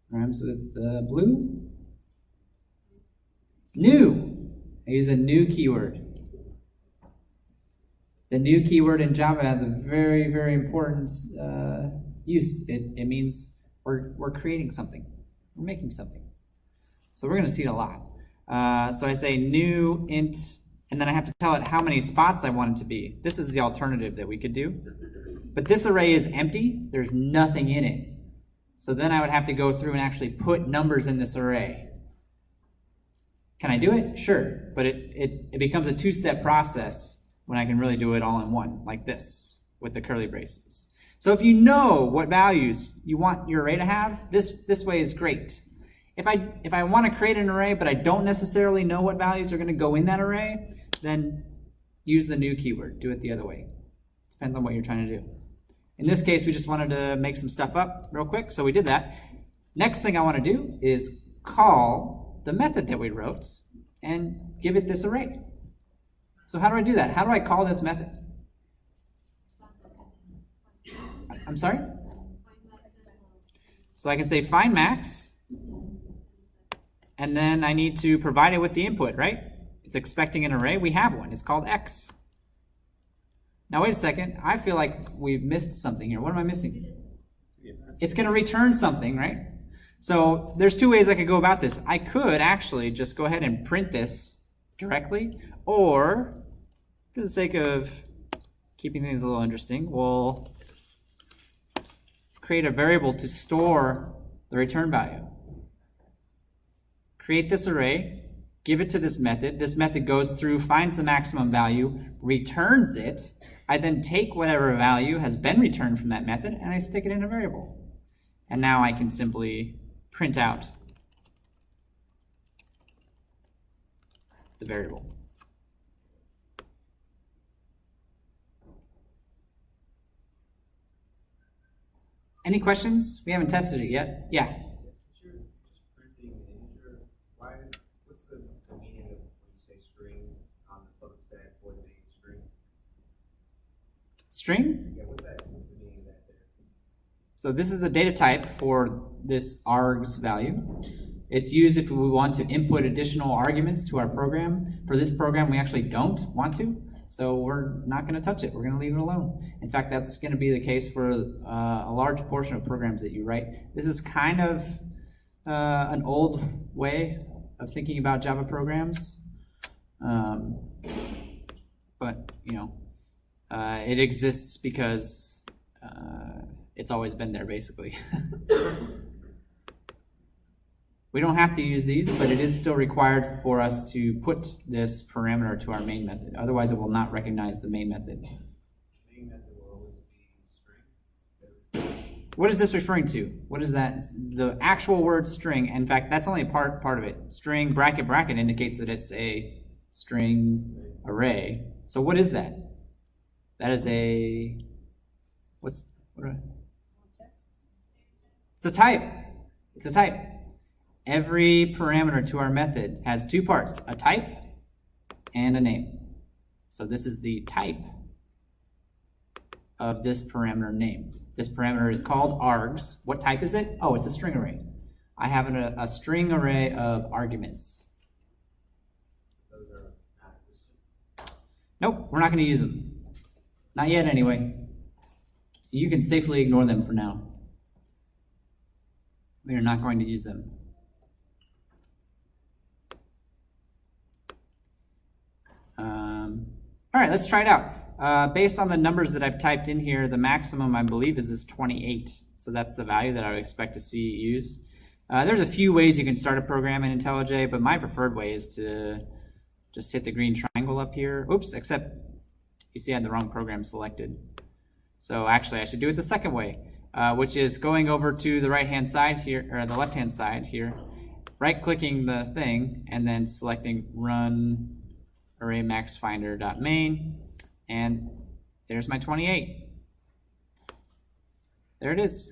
Rhymes with blue. New. I use a new keyword. The new keyword in Java has a very, very important use. It means we're creating something. We're making something. So we're going to see it a lot. So I say new int, and then I have to tell it how many spots I want it to be. This is the alternative that we could do. But this array is empty. There's nothing in it. So then I would have to go through and actually put numbers in this array. Can I do it? Sure. But it becomes a two-step process when I can really do it all in one, like this, with the curly braces. So if you know what values you want your array to have, this way is great. If I want to create an array, but I don't necessarily know what values are going to go in that array, then use the new keyword. Do it the other way. Depends on what you're trying to do. In this case, we just wanted to make some stuff up real quick, so we did that. Next thing I want to do is call the method that we wrote and give it this array. So how do I do that? How do I call this method? I'm sorry? So I can say find max, and then I need to provide it with the input, right? It's expecting an array. We have one. It's called x. Now wait a second. I feel like we've missed something here. What am I missing? It's going to return something, right? So there's two ways I could go about this. I could actually just go ahead and print this directly, or for the sake of keeping things a little interesting, we'll create a variable to store the return value. Create this array, give it to this method. This method goes through, finds the maximum value, returns it. I then take whatever value has been returned from that method and I stick it in a variable. And now I can simply print out the variable. Any questions? We haven't tested it yet. Yeah. Since you're just printing an integer, what's the meaning of when you say string on the public static for the main string? String? Yeah, what's the meaning of that there? So this is the data type for this args value. It's used if we want to input additional arguments to our program. For this program, we actually don't want to, so we're not going to touch it. We're going to leave it alone. In fact, that's going to be the case for a large portion of programs that you write. This is kind of an old way of thinking about Java programs, but you know, it exists because it's always been there, basically. We don't have to use these, but it is still required for us to put this parameter to our main method. Otherwise, it will not recognize the main method. Main method will always be string. What is this referring to? What is that? The actual word string. In fact, that's only a part of it. String bracket bracket indicates that it's a string array. So what is that? That is a it's a type. It's a type. Every parameter to our method has two parts, a type and a name. So this is the type of this parameter name. This parameter is called args. What type is it? Oh, it's a string array. I have a string array of arguments. Those are not existent. Nope, we're not going to use them. Not yet, anyway. You can safely ignore them for now. We are not going to use them. All right, let's try it out. Based on the numbers that I've typed in here, the maximum I believe is this 28. So that's the value that I would expect to see used. There's a few ways you can start a program in IntelliJ, but my preferred way is to just hit the green triangle up here. Oops, except you see I had the wrong program selected. So actually I should do it the second way, which is going over to the right-hand side here, or the left-hand side here, right-clicking the thing, and then selecting Run Array Max Finder.main, and there's my 28. There it is.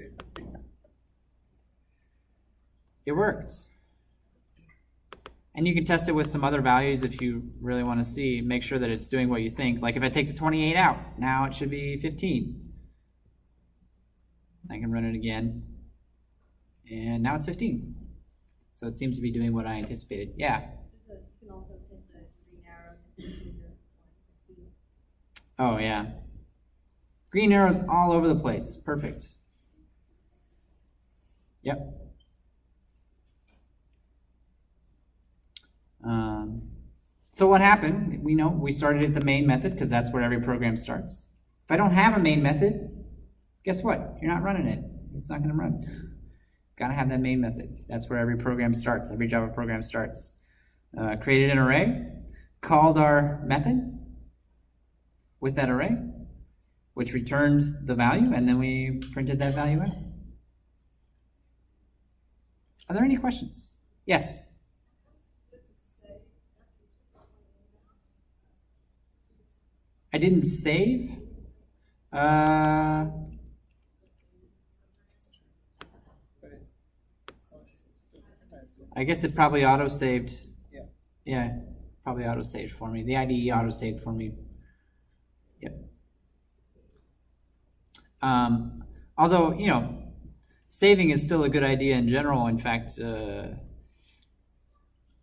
It worked. And you can test it with some other values if you really want to see, make sure that it's doing what you think. Like if I take the 28 out, now it should be 15. I can run it again, and now it's 15. So it seems to be doing what I anticipated. Yeah. You can also hit the green arrow to continue your 15. Oh yeah. Green arrows all over the place. Perfect. Yep. So what happened? We started at the main method because that's where every program starts. If I don't have a main method, guess what? You're not running it. It's not going to run. Gotta have that main method. That's where every program starts. Every Java program starts. Created an array, called our method with that array, which returned the value, and then we printed that value out. Are there any questions? Yes. I didn't save. But I guess it probably auto-saved. Yeah. Yeah, probably auto-saved for me. The IDE auto-saved for me. Yep. Although, saving is still a good idea in general. In fact,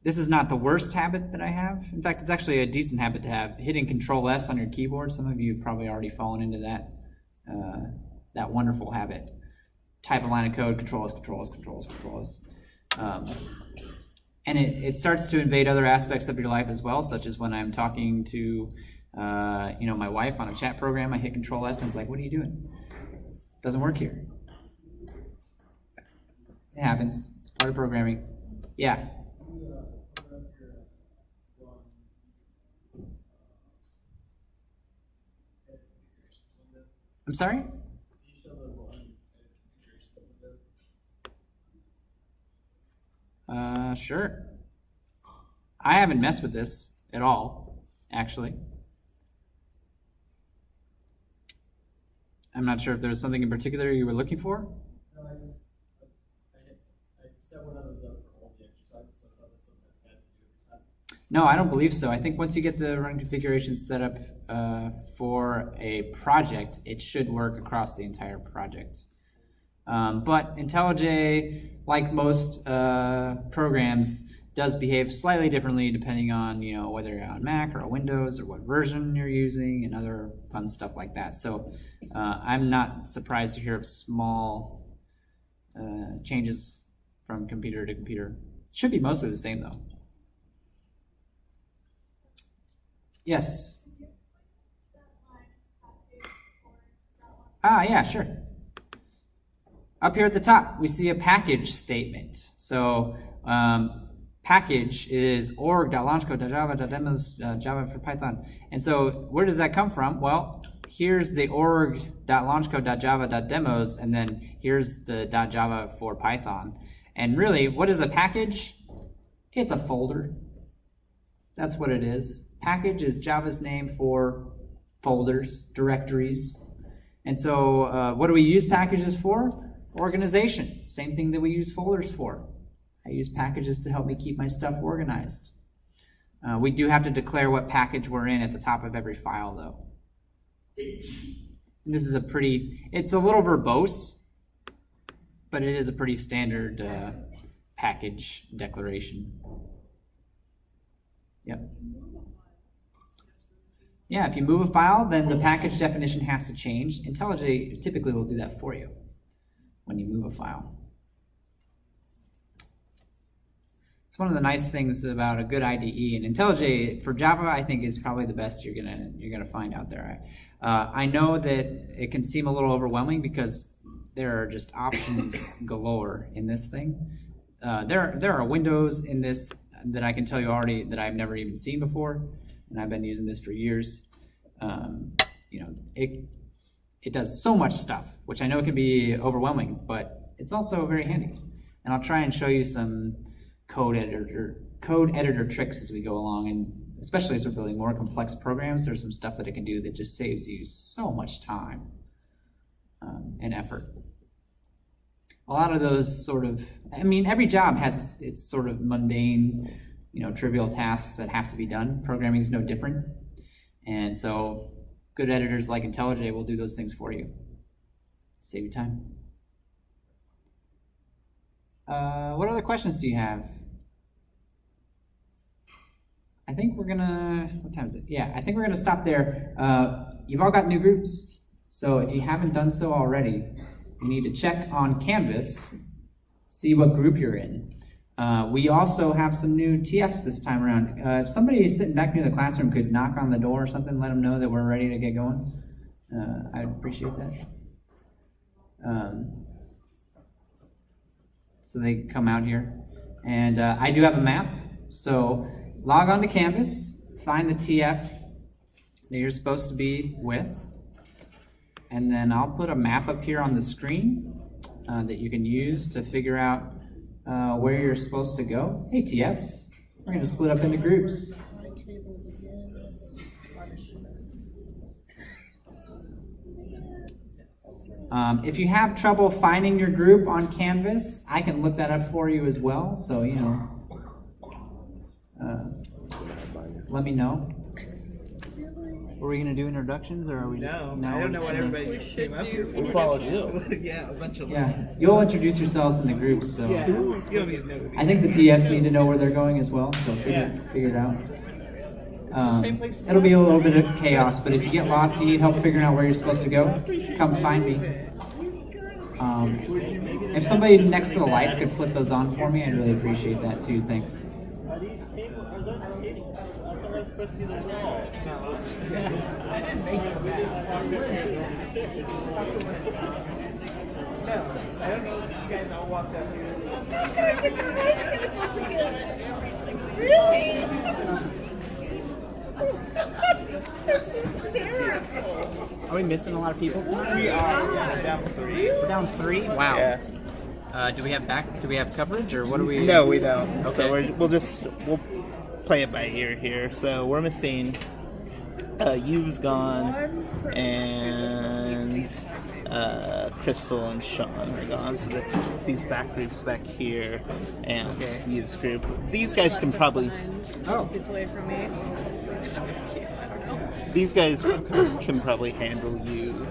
this is not the worst habit that I have. In fact, it's actually a decent habit to have. Hitting Control-S on your keyboard. Some of you have probably already fallen into that wonderful habit. Type a line of code, Control-S, Control-S, Control-S, Control-S. And it starts to invade other aspects of your life as well, such as when I'm talking to my wife on a chat program, I hit Control-S and it's like, what are you doing? Doesn't work here. It happens. It's part of programming. Yeah. I'm sorry? Sure. I haven't messed with this at all, actually. I'm not sure if there was something in particular you were looking for. No, I set one of those up for all the exercises, so I thought that's something I had to do every time. No, I don't believe so. I think once you get the run configuration set up for a project, it should work across the entire project. But IntelliJ, like most programs, does behave slightly differently depending on whether you're on Mac or Windows or what version you're using and other fun stuff like that. So I'm not surprised to hear of small changes from computer to computer. Should be mostly the same though. Yes. Yeah, sure. Up here at the top, we see a package statement. So package is org.launchcode.java.demos, Java for Python. And so where does that come from? Well, here's the org.launchcode.java.demos, and then here's the .java for Python. And really, what is a package? It's a folder. That's what it is. Package is Java's name for folders, directories. And so what do we use packages for? Organization. Same thing that we use folders for. I use packages to help me keep my stuff organized. We do have to declare what package we're in at the top of every file though. And this is it's a little verbose, but it is a pretty standard package declaration. Yep. Yeah, if you move a file, then the package definition has to change. IntelliJ typically will do that for you when you move a file. It's one of the nice things about a good IDE, and IntelliJ for Java I think is probably the best you're gonna find out there. I know that it can seem a little overwhelming because there are just options galore in this thing. There are windows in this that I can tell you already that I've never even seen before, and I've been using this for years. You know, it does so much stuff, which I know can be overwhelming, but it's also very handy. And I'll try and show you some code editor tricks as we go along, and especially as we're building more complex programs, there's some stuff that it can do that just saves you so much time and effort. A lot of those sort of, I mean, every job has its sort of mundane, you know, trivial tasks that have to be done. Programming is no different. And so good editors like IntelliJ will do those things for you. Save you time. What other questions do you have? I think we're gonna, what time is it? Yeah, I think we're gonna stop there. You've all got new groups. So if you haven't done so already, you need to check on Canvas, see what group you're in. We also have some new TFs this time around. If somebody sitting back near the classroom could knock on the door or something, let them know that we're ready to get going. I'd appreciate that. So they can come out here. And I do have a map, so log on to Canvas, find the TF that you're supposed to be with, and then I'll put a map up here on the screen that you can use to figure out where you're supposed to go. Hey TFs, we're going to split up into groups. My tables again, that's just punishment. If you have trouble finding your group on Canvas, I can look that up for you as well, so you know, let me know. Were we going to do introductions, or are we just... No, I don't know what everybody came up here for. We followed you. Yeah, a bunch of Yeah, you'll introduce yourselves in the groups, so... Yeah, you don't even know who these I think the TFs need to know where they're going as well, so figure it out. It'll be a little bit of chaos, but if you get lost, you need help figuring out where you're supposed to go, come find me. If somebody next to the lights could flip those on for me, I'd really appreciate that too, thanks. Are these tables, are those tables? I thought that was supposed to be the wall. I didn't make them that. No, I don't know if you guys all walked up here. Really? That's hysterical. Are we missing a lot of people tonight? We are, yeah, down 3. We're down 3? Wow. Yeah. Do we have coverage, or what do we... No, we don't. Okay. So we'll play it by ear here. So we're missing You've gone, and Crystal and Sean are gone. So that's these back groups back here, and You've's group. These guys can probably... Sits away from me. I don't know. These guys can probably handle you.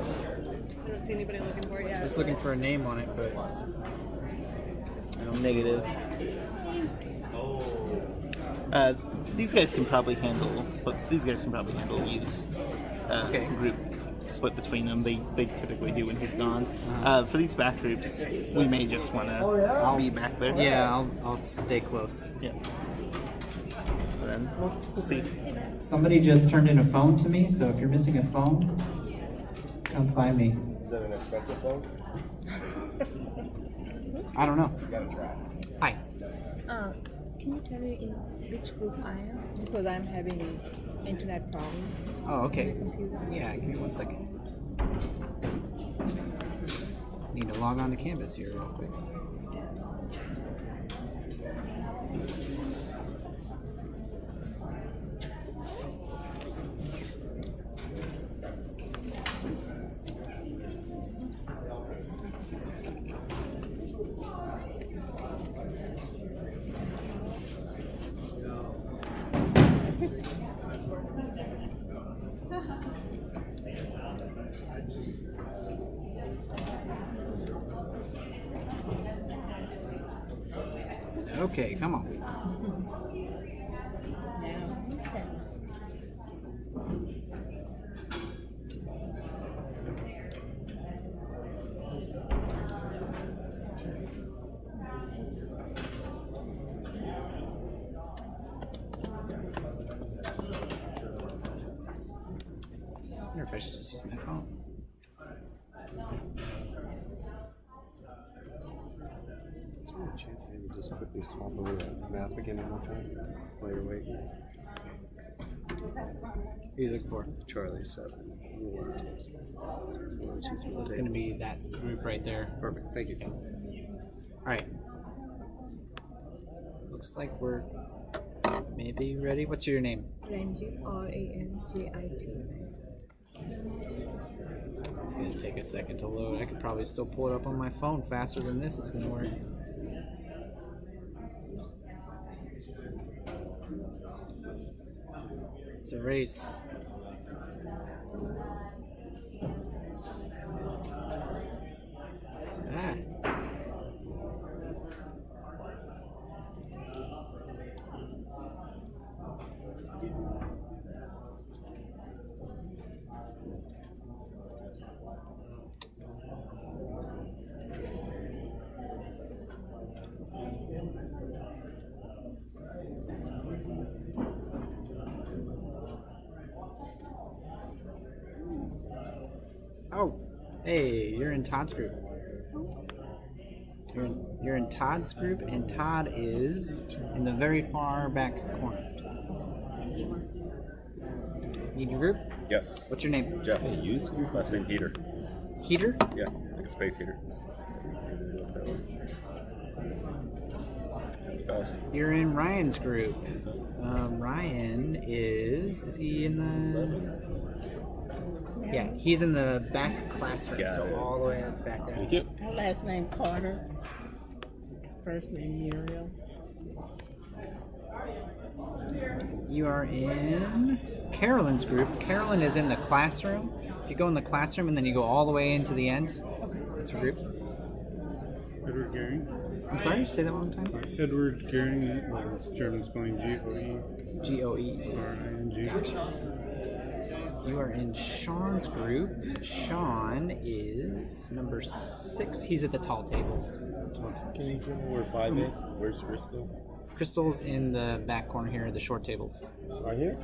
I don't see anybody looking for it yet. Just looking for a name on it, but... Negative. These guys can probably handle. Whoops, these guys can probably handle use group split between them. They typically do when he's gone. For these back groups, we may just want to be back there. Yeah, I'll stay close. Yeah. And then we'll see. Somebody just turned in a phone to me, so if you're missing a phone, come find me. Is that an expensive phone? I don't know. You gotta try. Hi. Can you tell me in which group I am? Because I'm having internet problem. Oh, okay. On my computer. Yeah, give me 1 second. Need to log on to Canvas here real quick. Okay, come on. wonder if I should just use my phone. Is there a chance I can just quickly swap over the map again one more time while you're waiting? Who are you looking for? Charlie 7. So it's going to be that group right there. Perfect. Thank you. All right. Looks like we're maybe ready. What's your name? Ranjit, RANJIT. It's going to take a second to load. I could probably still pull it up on my phone faster than this is going to work. It's a race. Ah. Oh, hey, you're in Todd's group. You're in Todd's group, and Todd is in the very far back corner. Need your group? Yes. What's your name? Jeff. Last name Heater. Heater? Yeah, like a space heater. It's fast. You're in Ryan's group. Ryan is he in the... Yeah, he's in the back classroom, Got so it. all the way back there. Thank you. Last name Carter. First name Muriel. You are in Carolyn's group. Carolyn is in the classroom. If you go in the classroom and then you go all the way into the end, that's your group. Edward Gehring. I'm sorry, say that one more time. Edward Gehring, well, it's German spelling G-O-E. G-O-E. R-I-N-G. Gotcha. You are in Sean's group. Sean is number 6. He's at the tall tables. Can you tell me where 5 is? Where's Crystal? Crystal's in the back corner here, the short tables. Right here?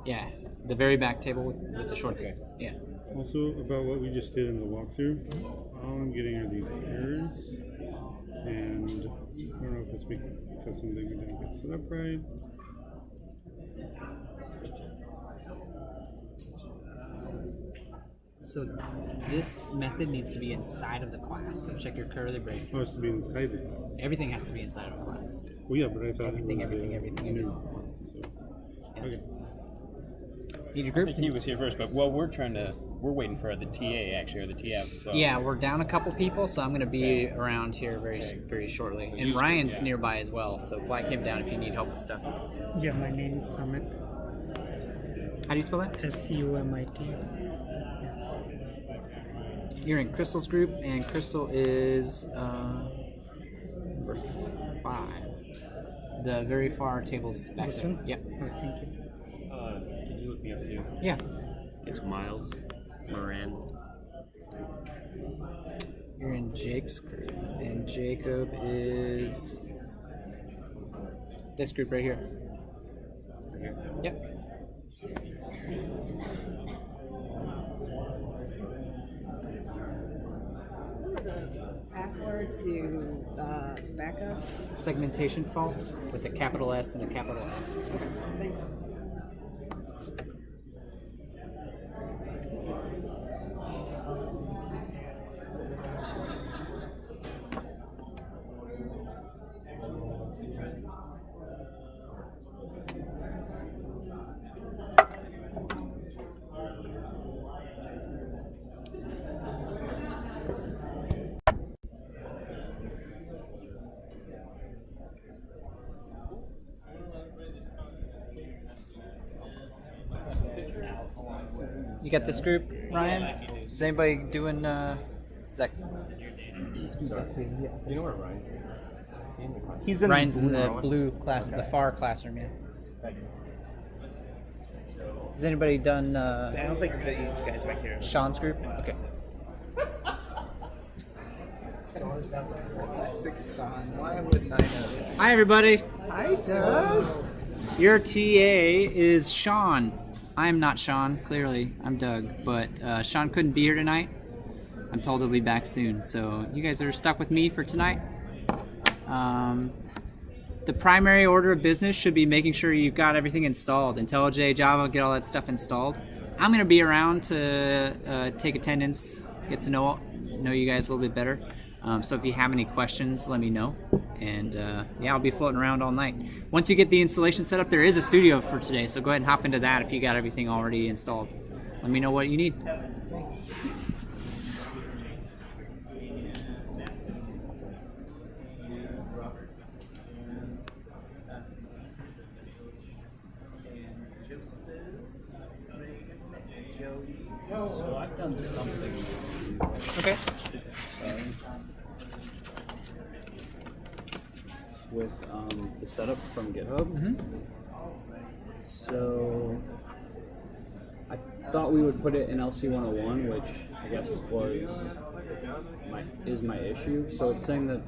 Yeah, the very back table with the short. Okay. Yeah. Also, about what we just did in the walkthrough, all I'm getting are these errors, and I don't know if it's because something didn't get set up right. So this method needs to be inside of the class. So check your curly braces. Oh, it's to be inside the class. Everything has to be inside of a class. Well, yeah, but I thought Everything, it was everything. new class. So. Yeah. Okay. Need your I group? think he was here first, but we're waiting for the TA actually, or the TF. So Yeah, we're down a couple people, so I'm going to be around here very shortly. And Ryan's nearby as well, so flag him down if you need help with stuff. Yeah, my name is Samit. How do you spell that? SCUMIT. You're in Crystal's group, and Crystal is number 5. The very far tables back This there. one? Yep. Oh, thank you. can you look me up too? Yeah. It's Miles Moran. You're in Jake's group, and Jacob is this group right here. Yep. Password to backup. Segmentation fault with a capital S and a capital F. Thanks. You got this group, Ryan? Is anybody doing Zach? You know where Ryan's at? Is he in the class? He's in Ryan's the in blue the row. blue class, the far classroom, yeah. Has anybody done I don't think these guys back here. Sean's group? Okay. Sick Sean. Why wouldn't I know? Hi, everybody. Hi, Doug. Your TA is Sean. I'm not Sean, clearly. I'm Doug, but Sean couldn't be here tonight. I'm told he'll be back soon, so you guys are stuck with me for tonight. The primary order of business should be making sure you've got everything installed. IntelliJ, Java, get all that stuff installed. I'm going to be around to take attendance, get to know you guys a little bit better. So if you have any questions, let me know. And yeah, I'll be floating around all night. Once you get the installation set up, there is a studio for today, so go ahead and hop into that if you got everything already installed. Let me know what you need. So I've done something. Okay. With the setup from GitHub. Mm-hmm. So I thought we would put it in LC101, which I guess is my issue. So it's saying that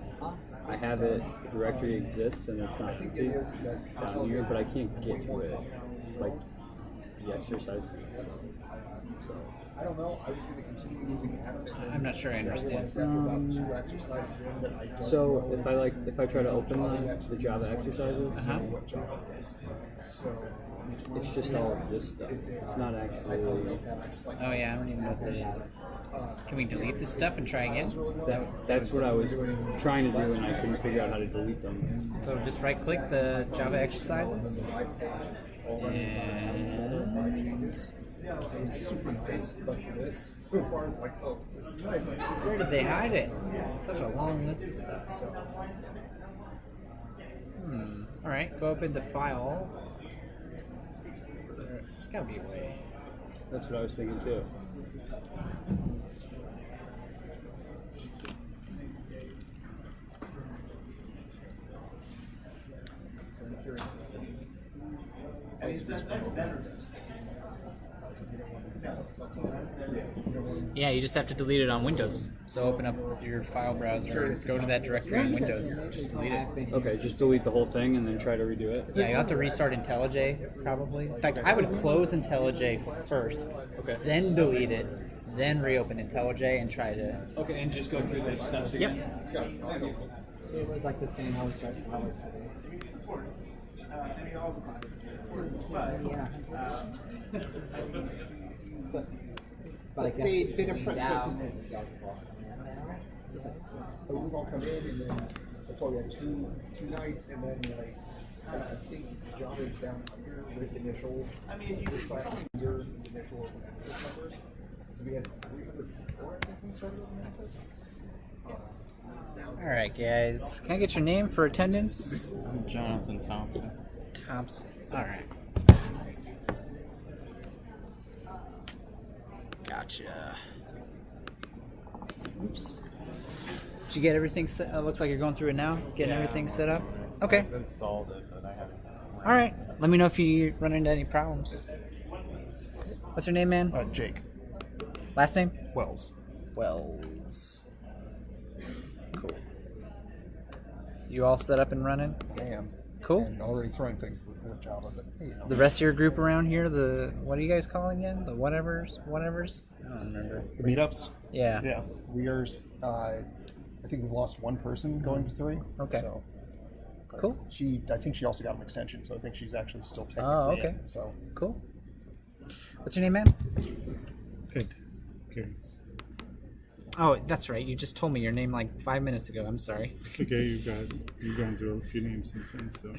I have it, the directory exists, and it's not down here, but I can't get to it, like the exercise. So I don't know. I was going to continue using Adam. I'm not sure I understand. After about 2 exercises in, but I don't so know if I try to open the Java exercises, what Java is. So it's just all of this stuff. It's not actually. Oh yeah, I don't even know what that is. Can we delete this stuff and try again? That's what I was trying to do, and I couldn't figure out how to delete them. So just right-click the Java exercises. And super nice, but for this, so far it's like, oh, this is nice. where did they hide it? Such a long list of stuff. All right, go up into File. There's gotta be a way. That's what I was thinking too. Yeah, you just have to delete it on Windows. So open up your file browser, go to that directory on Windows, just delete it. Okay, just delete the whole thing and then try to redo it. Yeah, you'll have to restart IntelliJ, probably. In fact, I would close IntelliJ first, then delete it, then reopen IntelliJ and try to... Okay, and just go through those steps again? Yep. It was like the same how we started. Yeah. But I guess they it's depressed down. But we've all come in, and then that's why we had two nights, and then like I think Java is down here with initial this class user initial access numbers. So we had 304 I think we started on access. All right, guys. Can I get your name for attendance? I'm Jonathan Thompson. Thompson. All right. Gotcha. Oops. Did you get everything set? Looks like you're going through it now. Getting everything set up. Okay. I've installed it, but I haven't. All right. Let me know if you run into any problems. What's your name, man? Jake. Last name? Wells. Wells. Cool. You all set up and running? I am. Cool. And already throwing things at Java, but hey, you know. The rest of your group around here, what are you guys calling again? The whatevers? I don't remember. The meetups? Yeah. Yeah. We are, I think we've lost one person going to 3. Okay. So, cool. I think she also got an extension, so I think she's actually still technically okay. in, so. Cool. What's your name, man? Ed. Okay. Oh, that's right. You just told me your name like 5 minutes ago. I'm sorry. It's okay. You've gone through a few names since then, so.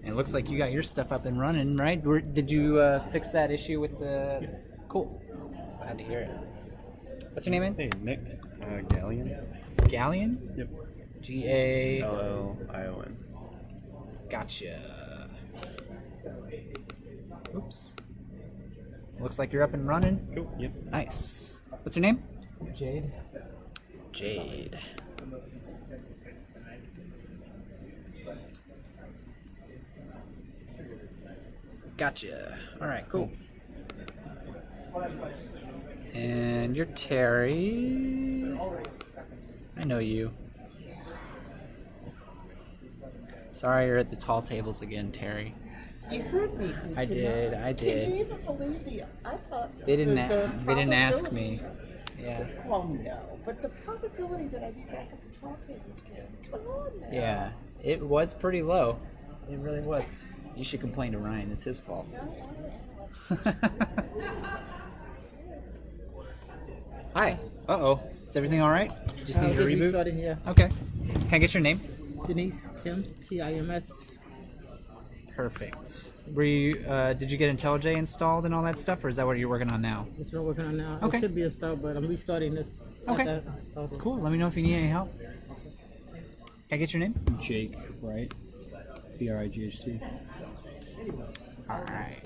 And it looks like you got your stuff up and running, right? Did you fix that issue with the... Yes. Cool. Glad to hear it. What's your name, man? Hey, Nick. Galleon. Galleon? Yep. Gallion. Gotcha. Oops. Looks like you're up and running. Cool. Yep. Nice. What's your name? Jade. Jade. Gotcha. All right, cool. And you're Terry. I know you. Sorry you're at the tall tables again, Terry. You heard me, did I you did, not? I Can you did. even believe the? I thought They didn't. the They didn't ask probability- me. Yeah. Well, no, but the probability that I'd be back at the tall tables again. Come on now. Yeah. It was pretty low. It really was. You should complain to Ryan. It's his fault. Hi. Uh-oh. Is everything all right? Just need a just reboot? restarting, yeah. Okay. Can I get your name? Denise Tims, Tims. Perfect. Were you? Did you get IntelliJ installed and all that stuff, or is that what you're working on now? That's what I'm working on now. Okay. It should be installed, but I'm restarting this. Okay. after I installed it. Cool. Let me know if you need any help. Can I get your name? Jake, right? BRIGHT. All right.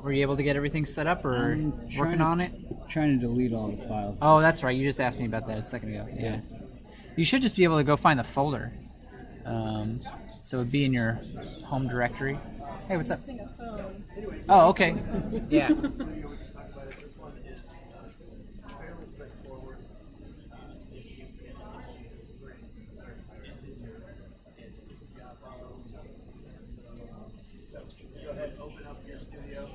Were you able to get everything set up, or working on it? Trying to delete all the files. Oh, that's right. You just asked me about that a second ago. Yeah. You should just be able to go find the folder. So it'd be in your home directory. Hey, what's up? Oh, okay. Yeah. Go ahead, open up your studio.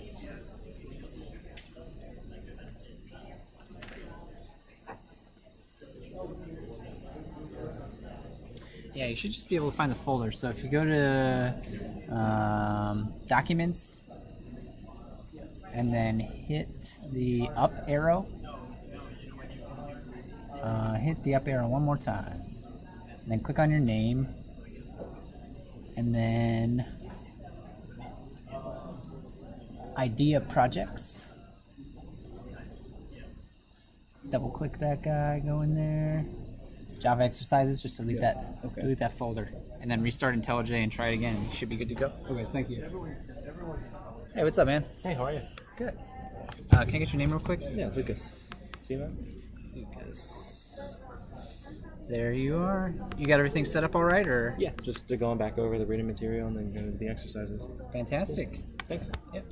Yeah, you should just be able to find the folder. So if you go to Documents, and then hit the up arrow, hit the up arrow one more time, and then click on your name, and then Idea Projects. Double click that guy, go in there. Java exercises, just delete that. Okay. Delete that folder, and then restart IntelliJ and try it again. You should be good to go. Okay, thank you. Hey, what's up, man? Hey, how are you? Good. Can I get your name real quick? Yeah, Lucas. See that? Lucas. There you are. You got everything set up all right, or? Yeah, just going back over the reading material and then going to the exercises. Fantastic. Cool. Thanks. Yep.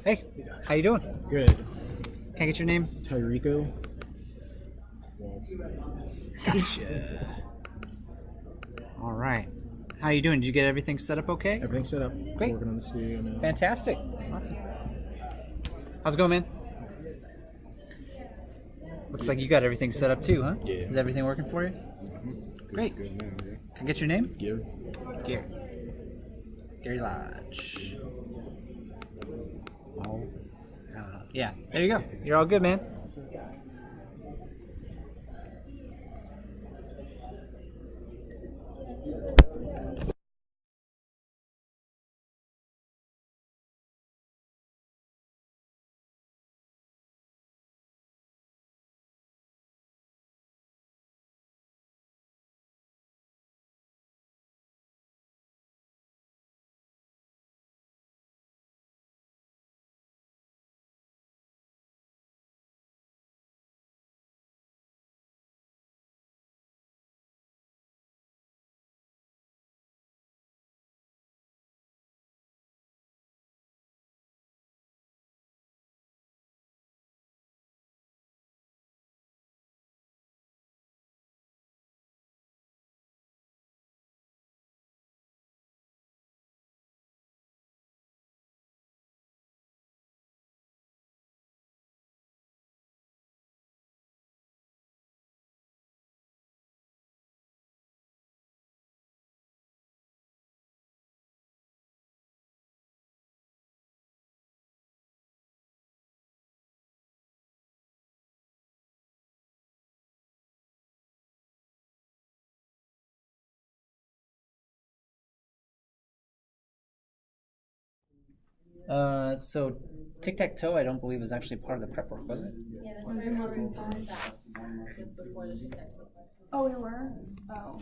Hey, how you doing? Good. Can I get your name? Tyrico. Gotcha. All right. How you doing? Did you get everything set up okay? Everything's set up. Great. Working on the studio now. Fantastic. Awesome. How's it going, man? Looks like you got everything set up too, huh? Yeah. Is everything working for you? Great. Good now, yeah. Can I get your name? Gary. Gary. Gary Lodge. Oh. Yeah, there you go. You're all good, man. So tic-tac-toe, I don't believe is actually part of the prep work, was it? Yeah, that was in lesson 5. Just before the detective. Oh, we were? Oh.